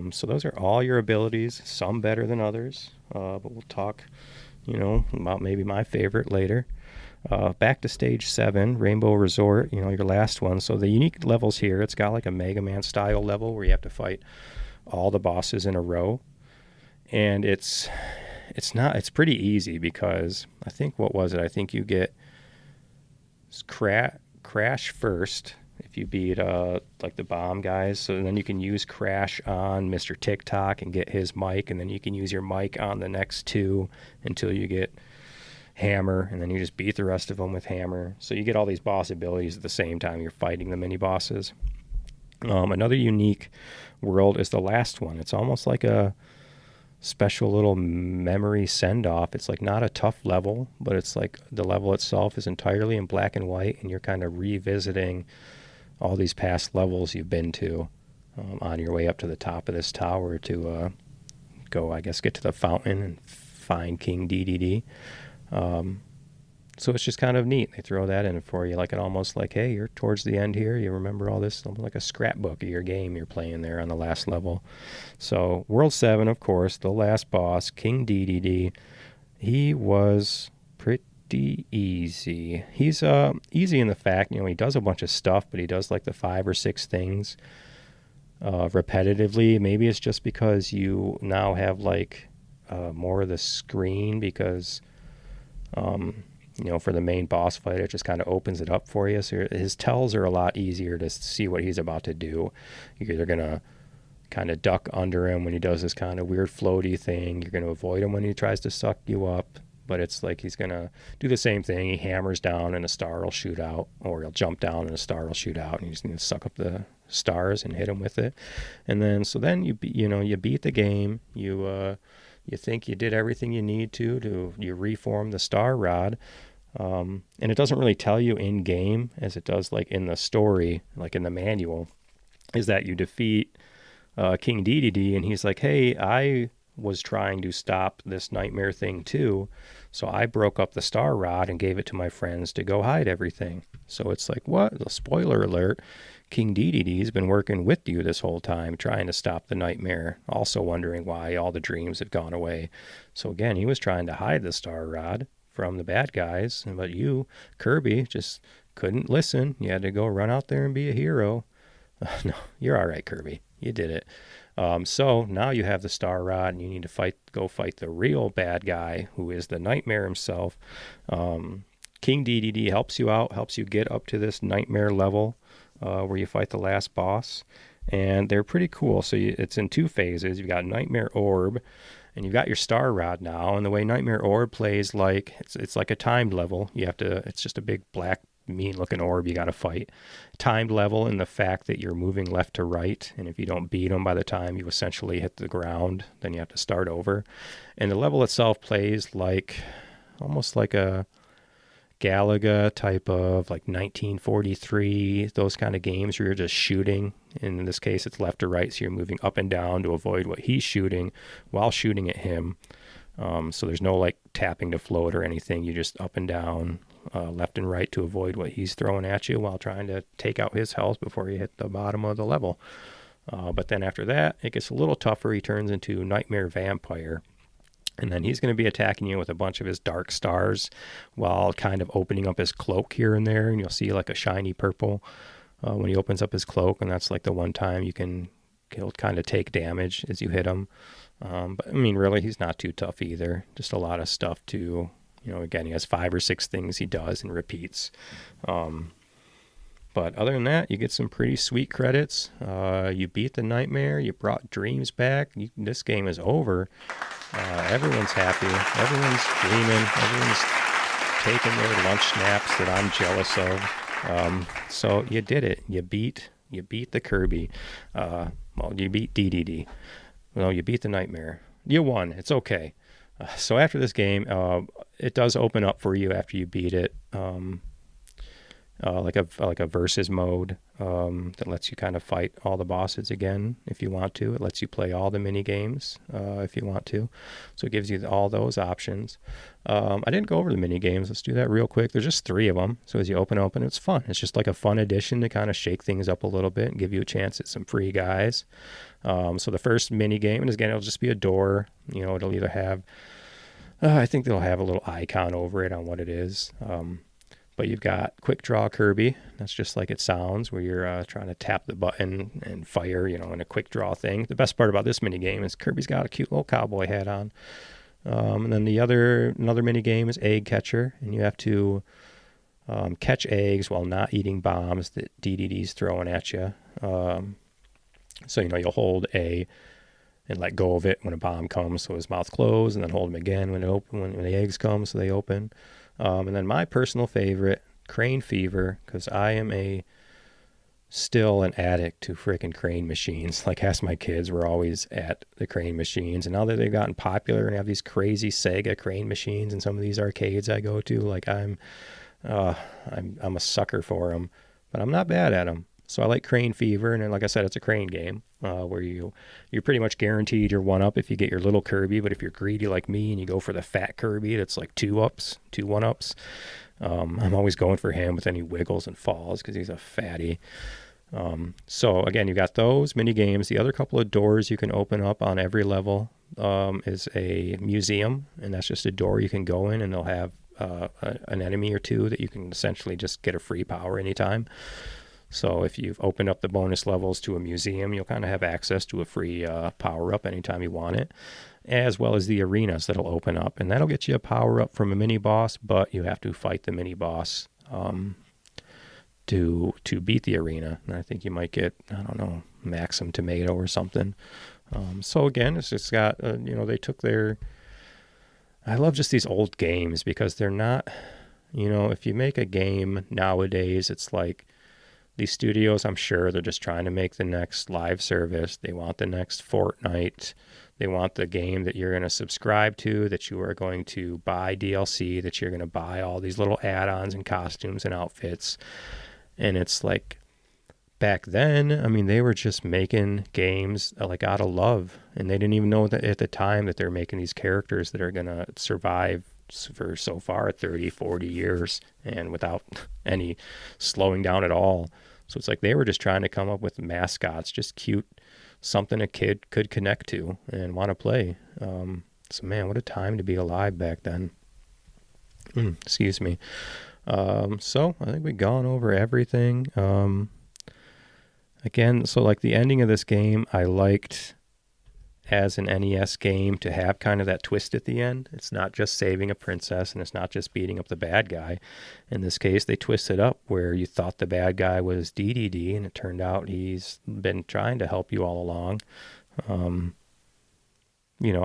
So those are all your abilities, some better than others, but we'll talk, about maybe my favorite later. Back to stage 7, Rainbow Resort, your last one. So the unique levels here, it's got like a Mega Man style level where you have to fight all the bosses in a row. And it's pretty easy because I think, I think you get Crash first if you beat like the bomb guys. So then you can use Crash on Mr. TikTok and get his mic, and then you can use your mic on the next 2 until you get Hammer, and then you just beat the rest of them with Hammer. So you get all these boss abilities at the same time you're fighting the mini bosses. Another unique world is the last one. It's almost like a special little memory send-off. It's like not a tough level, but it's like the level itself is entirely in black and white, and you're kind of revisiting all these past levels you've been to on your way up to the top of this tower to get to the fountain and find King DDD. So it's just kind of neat. They throw that in for you, like it almost like, hey, you're towards the end here. You remember all this, almost like a scrapbook of your game you're playing there on the last level. So World 7, of course, the last boss, King DDD, he was pretty easy. He's easy in the fact, he does a bunch of stuff, but he does like the 5 or 6 things repetitively. Maybe it's just because you now have like more of the screen because for the main boss fight, it just kind of opens it up for you. So his tells are a lot easier to see what he's about to do. You're either going to kind of duck under him when he does this kind of weird floaty thing. You're going to avoid him when he tries to suck you up. But it's like he's going to do the same thing. He hammers down and a star will shoot out, or he'll jump down and a star will shoot out, and you just need to suck up the stars and hit him with it. And then you beat the game. You think you did everything you need to you reform the star rod, and it doesn't really tell you in game as it does like in the story, like in the manual, is that you defeat King DDD, and he's like, hey, I was trying to stop this nightmare thing too, so I broke up the star rod and gave it to my friends to go hide everything. So it's like, what? Spoiler alert. King DDD's been working with you this whole time, trying to stop the nightmare, also wondering why all the dreams have gone away. So again, he was trying to hide the star rod from the bad guys, but you, Kirby, just couldn't listen. You had to go run out there and be a hero. No, you're all right, Kirby. You did it. So now you have the star rod, and you need to go fight the real bad guy, who is the nightmare himself. King DDD helps you out, helps you get up to this nightmare level, where you fight the last boss, and they're pretty cool. So it's in 2 phases. You've got Nightmare Orb, and you've got your Star Rod now. And the way Nightmare Orb plays, like it's like a timed level. It's just a big black mean looking orb you got to fight. Timed level in the fact that you're moving left to right, and if you don't beat them by the time you essentially hit the ground, then you have to start over. And the level itself plays like almost like a Galaga type of like 1943, those kind of games where you're just shooting. And in this case, it's left to right, so you're moving up and down to avoid what he's shooting while shooting at him. So there's no like tapping to float or anything. You just up and down, left and right to avoid what he's throwing at you while trying to take out his health before you hit the bottom of the level. But then after that, it gets a little tougher. He turns into Nightmare Vampire. And then he's going to be attacking you with a bunch of his dark stars while kind of opening up his cloak here and there. And you'll see like a shiny purple when he opens up his cloak. And that's like the one time he'll kind of take damage as you hit him. But I mean, really, he's not too tough either. Just a lot of stuff to, again, he has 5 or 6 things he does and repeats. But other than that, you get some pretty sweet credits. You beat the nightmare. You brought dreams back. This game is over. Everyone's happy. Everyone's dreaming. Everyone's taking their lunch snaps that I'm jealous of. So you did it. You beat the Kirby. You beat DDD. No, you beat the nightmare. You won. It's okay. So after this game, it does open up for you after you beat it. Like a versus mode that lets you kind of fight all the bosses again if you want to. It lets you play all the mini games if you want to. So it gives you all those options. I didn't go over the mini games. Let's do that real quick. There's just 3 of them. So as you open, it's fun. It's just like a fun addition to kind of shake things up a little bit and give you a chance at some free guys. So the first mini game, and again, it'll just be a door. It'll either have, I think they'll have a little icon over it on what it is. But you've got Quick Draw Kirby. That's just like it sounds, where you're trying to tap the button and fire, in a quick draw thing. The best part about this mini game is Kirby's got a cute little cowboy hat on. And then another mini game is Egg Catcher, and you have to catch eggs while not eating bombs that DDD's throwing at you. So you'll hold A and let go of it when a bomb comes, so his mouth closed, and then hold him again when the eggs come, so they open. And then my personal favorite, Crane Fever, because I am still an addict to frickin' crane machines. Like, ask my kids, we're always at the crane machines. And now that they've gotten popular and have these crazy Sega crane machines in some of these arcades I go to, like I'm a sucker for them. But I'm not bad at them. So I like Crane Fever, and then, like I said, it's a crane game where you're pretty much guaranteed your 1-up if you get your little Kirby. But if you're greedy like me and you go for the fat Kirby, that's like 2 1-ups. I'm always going for him with any wiggles and falls because he's a fatty. So again, you got those mini games. The other couple of doors you can open up on every level is a museum, and that's just a door you can go in, and they'll have an enemy or 2 that you can essentially just get a free power anytime. So if you've opened up the bonus levels to a museum, you'll kind of have access to a free power-up anytime you want it, as well as the arenas that'll open up. And that'll get you a power-up from a mini-boss, but you have to fight the mini-boss to beat the arena. And I think you might get, Maxim Tomato or something. So again, it's just got, they took their... I love just these old games because they're not, if you make a game nowadays, it's like, these studios, I'm sure they're just trying to make the next live service. They want the next Fortnite. They want the game that you're going to subscribe to, that you are going to buy DLC, that you're going to buy all these little add-ons and costumes and outfits. And it's like, back then, they were just making games like out of love. And they didn't even know that at the time that they're making these characters that are going to survive for so far 30, 40 years and without any slowing down at all. So it's like they were just trying to come up with mascots, just cute, something a kid could connect to and want to play. So man, what a time to be alive back then. Excuse me. So I think we've gone over everything. Again, so like the ending of this game, I liked as an NES game to have kind of that twist at the end. It's not just saving a princess, and it's not just beating up the bad guy. In this case, they twisted up where you thought the bad guy was DDD, and it turned out he's been trying to help you all along. I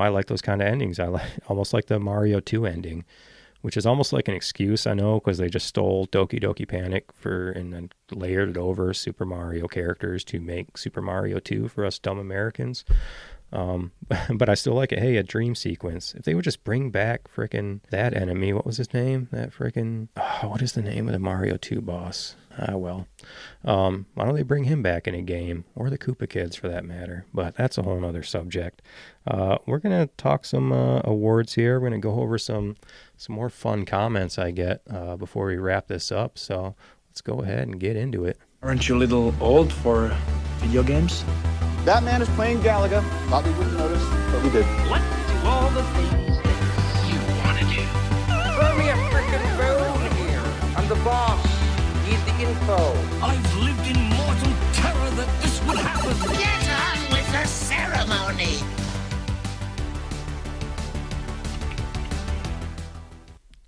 like those kind of endings. I like almost like the Mario 2 ending, which is almost like an excuse, I know, because they just stole Doki Doki Panic and then layered it over Super Mario characters to make Super Mario 2 for us dumb Americans. But I still like it. Hey, a dream sequence. If they would just bring back frickin' that enemy, what was his name? That frickin', what is the name of the Mario 2 boss? Why don't they bring him back in a game, or the Koopa Kids for that matter? But that's a whole nother subject. We're gonna talk some awards here. We're gonna go over some more fun comments I get before we wrap this up. So let's go ahead and get into it. Aren't you a little old for video games? That man is playing Galaga. Thought we wouldn't notice, but we did. Let's do all the things that you want to do. Throw me a frickin' phone here. I'm the boss. Need the info. I've lived in mortal terror that this would happen. Get on with the ceremony.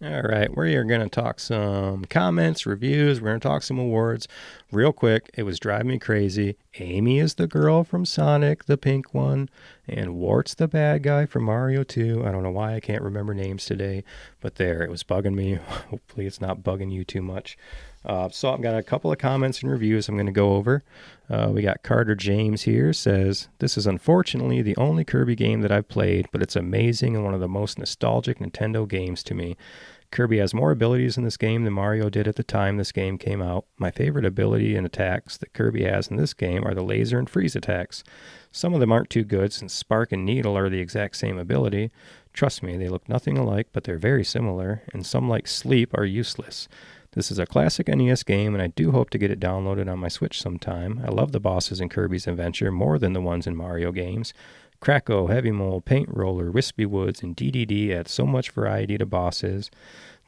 All right, we are going to talk some comments, reviews. We're going to talk some awards. Real quick, it was driving me crazy. Amy is the girl from Sonic, the pink one, and Wart's the bad guy from Mario 2. I don't know why I can't remember names today, but there, it was bugging me. Hopefully it's not bugging you too much. So I've got a couple of comments and reviews I'm going to go over. We got Carter James here, says, this is unfortunately the only Kirby game that I've played, but it's amazing and one of the most nostalgic Nintendo games to me. Kirby has more abilities in this game than Mario did at the time this game came out. My favorite ability and attacks that Kirby has in this game are the laser and freeze attacks. Some of them aren't too good since Spark and Needle are the exact same ability. Trust me, they look nothing alike, but they're very similar, and some like Sleep are useless. This is a classic NES game, and I do hope to get it downloaded on my Switch sometime. I love the bosses in Kirby's Adventure more than the ones in Mario games. Kracko, Heavy Mole, Paint Roller, Wispy Woods, and DDD add so much variety to bosses.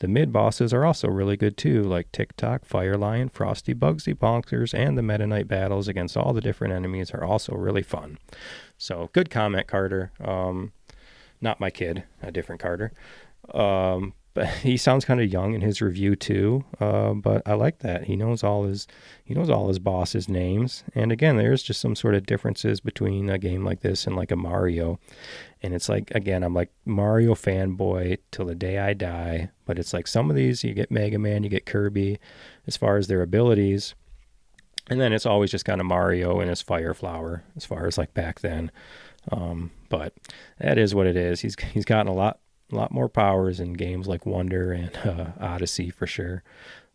The mid-bosses are also really good too, like Tick-Tock, Fire Lion, Frosty, Bugsy, Bonkers, and the Meta Knight battles against all the different enemies are also really fun. So, good comment, Carter. Not my kid, a different Carter. But he sounds kind of young in his review too. But I like that. He knows all his bosses' names. And again, there's just some sort of differences between a game like this and like a Mario. And it's like, again, I'm like Mario fanboy till the day I die. But it's like some of these, you get Mega Man, you get Kirby as far as their abilities. And then it's always just kind of Mario and his Fire Flower as far as like back then. But that is what it is. He's gotten a lot more powers in games like Wonder and Odyssey for sure.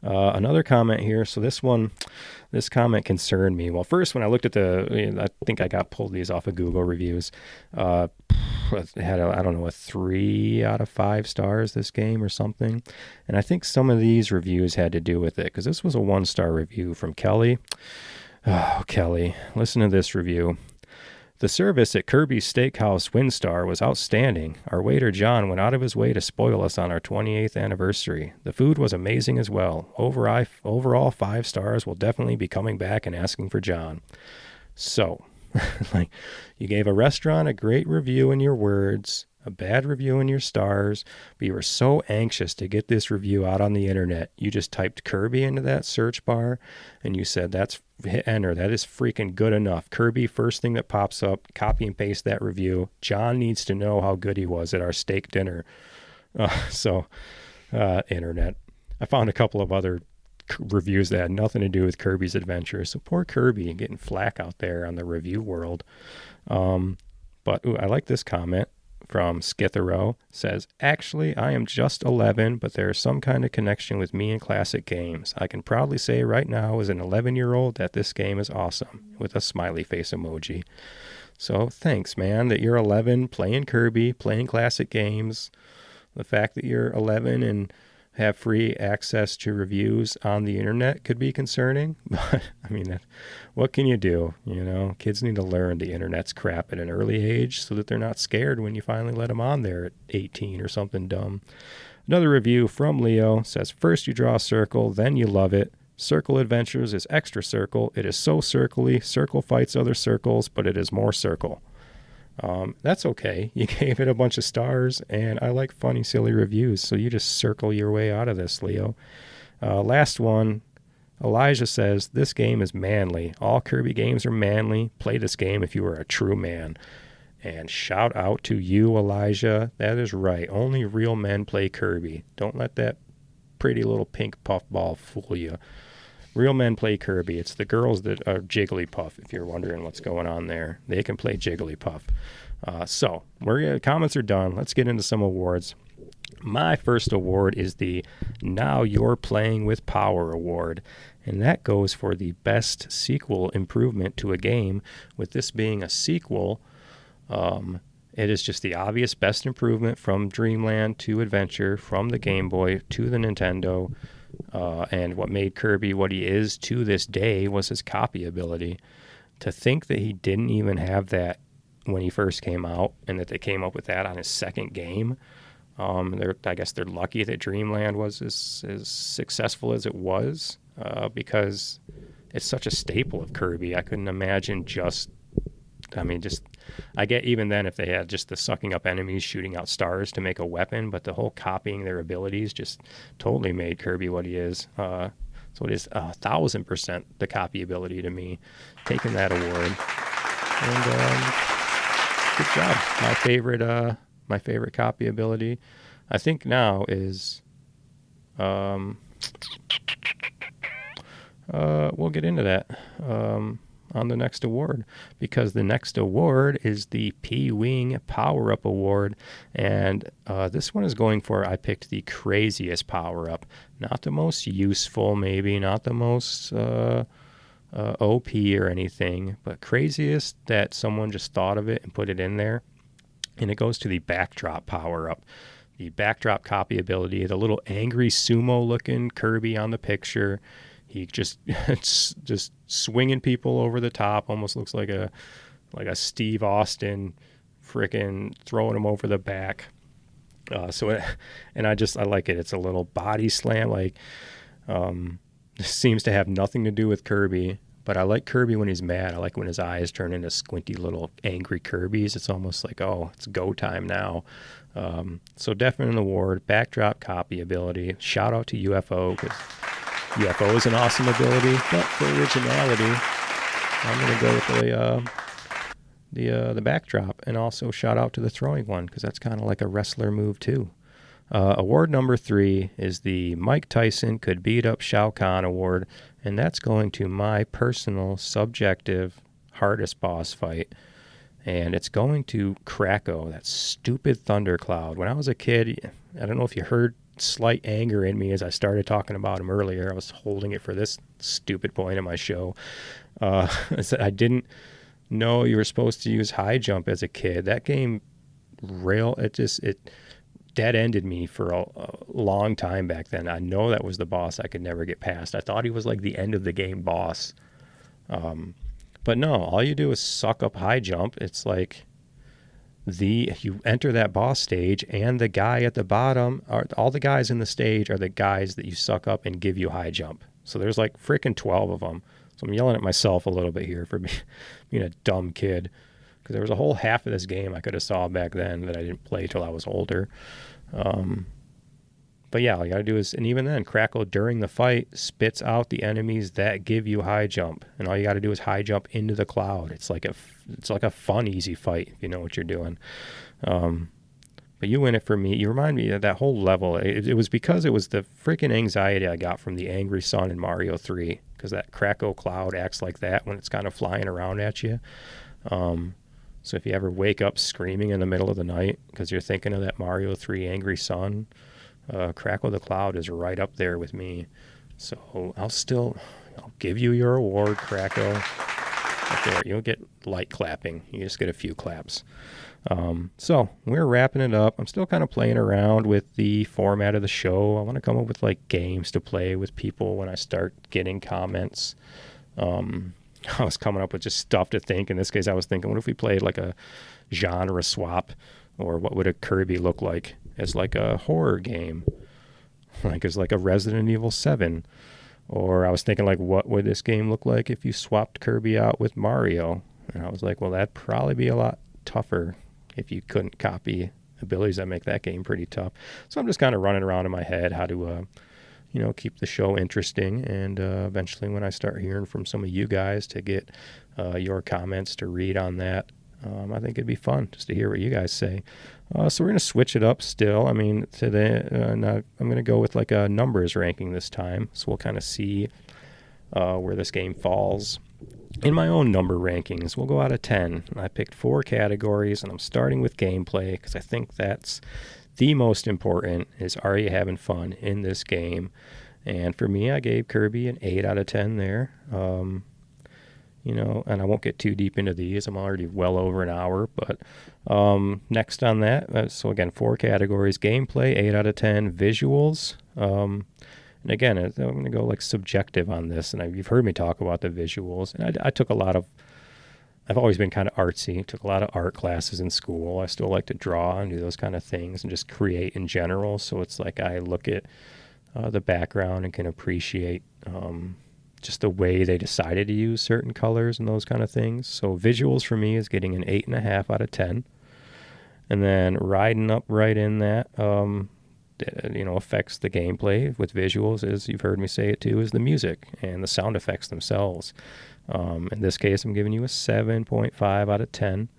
Another comment here. So this comment concerned me. Well, first when I looked at I think I got pulled these off of Google reviews. It had a 3 out of 5 stars, this game or something. And I think some of these reviews had to do with it because this was a 1-star review from Kelly. Oh, Kelly, listen to this review. The service at Kirby's Steakhouse Windstar was outstanding. Our waiter John went out of his way to spoil us on our 28th anniversary. The food was amazing as well. Overall 5 stars. Will definitely be coming back and asking for John. So, like, you gave a restaurant a great review in your words, a bad review in your stars, but you were so anxious to get this review out on the internet. You just typed Kirby into that search bar and you said, hit enter. That is freaking good enough. Kirby, first thing that pops up, copy and paste that review. John needs to know how good he was at our steak dinner. Internet. I found a couple of other reviews that had nothing to do with Kirby's Adventure. So poor Kirby getting flack out there on the review world. But I like this comment from Skithero. Says, actually, I am just 11, but there is some kind of connection with me and classic games. I can proudly say right now as an 11-year-old that this game is awesome, with a smiley face emoji. So thanks, man, that you're 11, playing Kirby, playing classic games. The fact that you're 11 and have free access to reviews on the internet could be concerning, but I mean, what can you do? You know, kids need to learn the internet's crap at an early age so that they're not scared when you finally let them on there at 18 or something dumb. Another review from Leo says, first you draw a circle, then you love it. Circle Adventures is extra circle. It is so circly. Circle fights other circles, but it is more circle. That's okay. You gave it a bunch of stars, and I like funny, silly reviews, so you just circle your way out of this, Leo. Last one, Elijah says, this game is manly. All Kirby games are manly. Play this game if you are a true man. And shout out to you, Elijah. That is right. Only real men play Kirby. Don't let that pretty little pink puffball fool you. Real men play Kirby. It's the girls that are Jigglypuff, if you're wondering what's going on there. They can play Jigglypuff. So, comments are done. Let's get into some awards. My first award is the Now You're Playing with Power Award, and that goes for the best sequel improvement to a game. With this being a sequel, it is just the obvious best improvement from Dreamland to Adventure, from the Game Boy to the Nintendo. And what made Kirby what he is to this day was his copy ability. To think that he didn't even have that when he first came out, and that they came up with that on his second game. I guess they're lucky that Dreamland was as successful as it was, because it's such a staple of Kirby. I couldn't imagine I get even then if they had just the sucking up enemies, shooting out stars to make a weapon, but the whole copying their abilities just totally made Kirby what he is. So it is 1,000% the copy ability to me, taking that award. And good job. My favorite copy ability, I think now is, we'll get into that on the next award, because the next award is the P-Wing Power-Up Award, and this one is going for, I picked the craziest power-up, not the most useful, maybe, not the most OP or anything, but craziest that someone just thought of it and put it in there. And it goes to the Backdrop power-up. The Backdrop copy ability, the little angry sumo-looking Kirby on the picture. He just swinging people over the top, almost looks like a Steve Austin, frickin' throwing him over the back. I like it. It's a little body slam. This seems to have nothing to do with Kirby. But I like Kirby when he's mad. I like when his eyes turn into squinty little angry Kirbys. It's almost like, oh, it's go time now. So definitely an award. Backdrop copy ability. Shout out to UFO, because UFO is an awesome ability. But for originality, I'm going to go with the backdrop. And also shout out to the throwing one, because that's kind of like a wrestler move too. Award number 3 is the Mike Tyson Could Beat Up Shao Kahn Award, and that's going to my personal, subjective, hardest boss fight, and it's going to Kracko, that stupid thundercloud. When I was a kid, I don't know if you heard slight anger in me as I started talking about him earlier. I was holding it for this stupid point in my show. I didn't know you were supposed to use high jump as a kid. That game, it dead-ended me for a long time back then. I know that was the boss I could never get past. I thought he was like the end of the game boss. But no, all you do is suck up high jump. It's like you enter that boss stage, and the guy at the bottom, all the guys in the stage are the guys that you suck up and give you high jump. So there's like freaking 12 of them. So I'm yelling at myself a little bit here for being a dumb kid, because there was a whole half of this game I could have saw back then that I didn't play till I was older. But yeah, all you gotta do is, and even then, Kracko during the fight spits out the enemies that give you high jump, and all you gotta do is high jump into the cloud. It's like a fun, easy fight if you know what you're doing. But you win it for me. You remind me of that whole level. It was because it was the freaking anxiety I got from the angry sun in Mario 3, because that Kracko cloud acts like that when it's kind of flying around at you. So if you ever wake up screaming in the middle of the night because you're thinking of that Mario 3 angry sun, Kracko the Cloud is right up there with me. So I'll give you your award, Kracko. Up there. You don't get light clapping. You just get a few claps. So we're wrapping it up. I'm still kind of playing around with the format of the show. I want to come up with like games to play with people when I start getting comments. I was coming up with just stuff to think. In this case, I was thinking, what if we played like a genre swap, or what would a Kirby look like as like a horror game, like as like a Resident Evil 7? Or I was thinking, like, what would this game look like if you swapped Kirby out with Mario? And I was like, well, that'd probably be a lot tougher if you couldn't copy abilities that make that game pretty tough. So I'm just kind of running around in my head how to keep the show interesting, and eventually when I start hearing from some of you guys to get your comments to read on that, I think it'd be fun just to hear what you guys say. So we're going to switch it up still. I mean, today I'm going to go with like a numbers ranking this time. So we'll kind of see where this game falls. In my own number rankings, we'll go out of 10. I picked 4 categories, and I'm starting with gameplay because I think that's the most important, is are you having fun in this game? And for me, I gave Kirby an 8 out of 10 there. You know, and I won't get too deep into these. I'm already well over an hour, but next on that, so again, 4 categories: gameplay, 8 out of 10, visuals. And again, I'm going to go like subjective on this, and you've heard me talk about the visuals. And I took I've always been kind of artsy, took a lot of art classes in school. I still like to draw and do those kind of things and just create in general. So it's like I look at the background and can appreciate just the way they decided to use certain colors and those kind of things. So visuals for me is getting an 8.5 out of 10. And then riding up right in that, affects the gameplay with visuals, as you've heard me say it too, is the music and the sound effects themselves. In this case, I'm giving you a 7.5 out of 10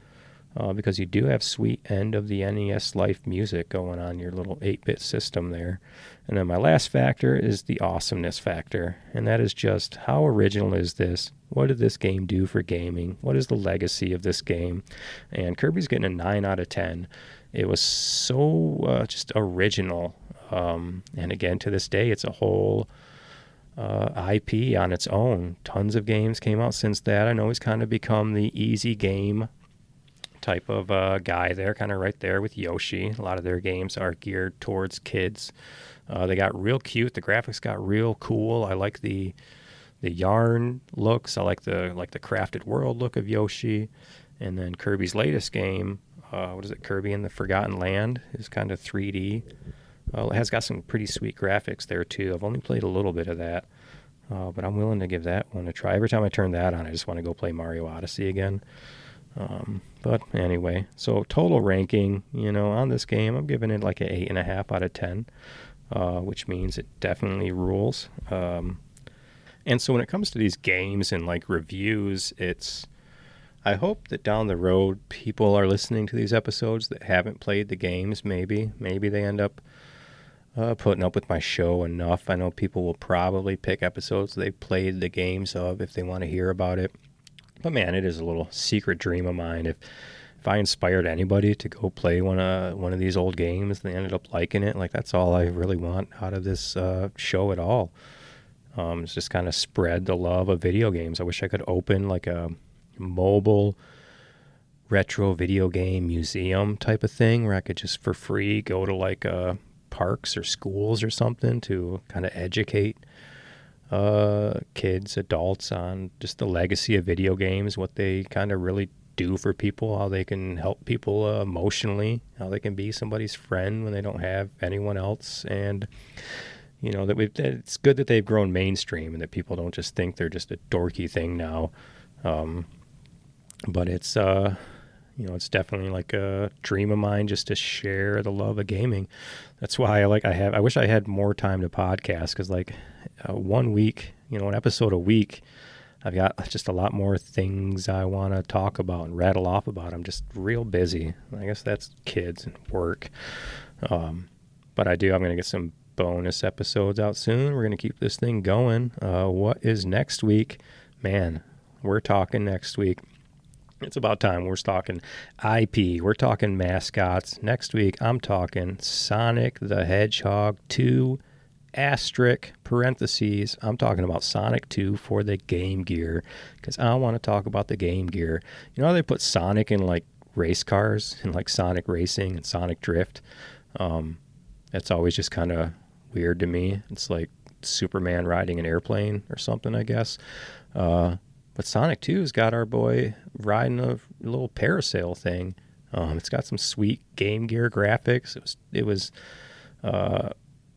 because you do have sweet end of the NES Life music going on your little 8-bit system there. And then my last factor is the awesomeness factor, and that is just how original is this? What did this game do for gaming? What is the legacy of this game? And Kirby's getting a 9 out of 10. It was so just original. And again, to this day, it's a whole IP on its own. Tons of games came out since that. I know he's kind of become the easy game type of guy there, kind of right there with Yoshi. A lot of their games are geared towards kids. They got real cute. The graphics got real cool. I like the yarn looks. I like the crafted world look of Yoshi. And then Kirby's latest game, what is it, Kirby and the Forgotten Land, is kind of 3D. It has got some pretty sweet graphics there too. I've only played a little bit of that, but I'm willing to give that one a try. Every time I turn that on, I just want to go play Mario Odyssey again. But anyway, so total ranking, on this game, I'm giving it like an 8.5 out of 10, which means it definitely rules. And so when it comes to these games and like reviews, I hope that down the road people are listening to these episodes that haven't played the games. Maybe they end up putting up with my show enough. I know people will probably pick episodes they've played the games of if they want to hear about it. But man, it is a little secret dream of mine. If I inspired anybody to go play one of these old games and they ended up liking it, like that's all I really want out of this show at all. It's just kind of spread the love of video games. I wish I could open like a mobile retro video game museum type of thing where I could just for free go to like parks or schools or something to kind of educate kids, adults on just the legacy of video games, what they kind of really do for people, how they can help people emotionally, how they can be somebody's friend when they don't have anyone else. And it's good that they've grown mainstream and that people don't just think they're just a dorky thing now. But it's it's definitely like a dream of mine just to share the love of gaming. That's why I wish I had more time to podcast, because like 1 week, an episode a week, I've got just a lot more things I want to talk about and rattle off about. I'm just real busy. I guess that's kids and work. But I'm going to get some bonus episodes out soon. We're going to keep this thing going. What is next week? Man, we're talking next week. It's about time. We're talking IP. We're talking mascots. Next week, I'm talking Sonic the Hedgehog 2, asterisk, parentheses. I'm talking about Sonic 2 for the Game Gear, because I want to talk about the Game Gear. You know how they put Sonic in like race cars and like Sonic Racing and Sonic Drift? That's always just kind of weird to me. It's like Superman riding an airplane or something, I guess. But Sonic 2's got our boy riding a little parasail thing. It's got some sweet Game Gear graphics.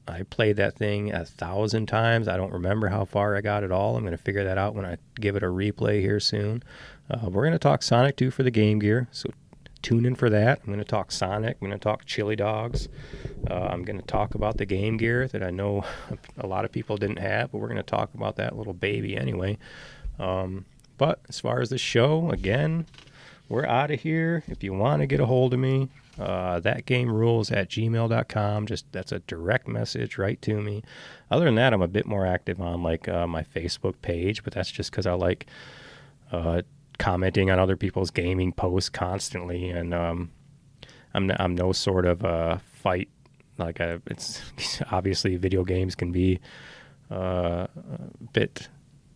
I played that thing 1,000 times. I don't remember how far I got at all. I'm going to figure that out when I give it a replay here soon. We're going to talk Sonic 2 for the Game Gear, so tune in for that. I'm going to talk Sonic. I'm going to talk chili dogs. I'm going to talk about the Game Gear that I know a lot of people didn't have, but we're going to talk about that little baby anyway. But as far as the show, again, we're out of here. If you want to get a hold of me, thatgamerules@gmail.com. Just that's a direct message right to me. Other than that, I'm a bit more active on like my Facebook page, but that's just because I like commenting on other people's gaming posts constantly, and I'm no sort of fight. Like it's obviously video games can be a bit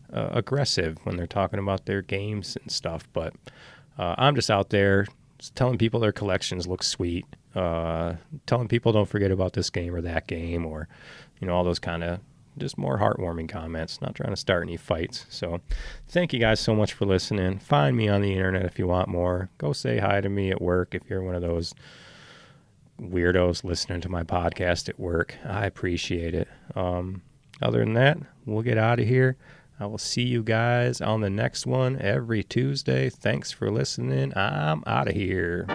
aggressive when they're talking about their games and stuff, but I'm just out there just telling people their collections look sweet, telling people don't forget about this game or that game, or all those kind of just more heartwarming comments. Not trying to start any fights. So thank you guys so much for listening. Find me on the internet if you want more. Go say hi to me at work if you're one of those weirdos listening to my podcast at work. I appreciate it. Other than that, we'll get out of here. I will see you guys on the next one every Tuesday. Thanks for listening. I'm out of here.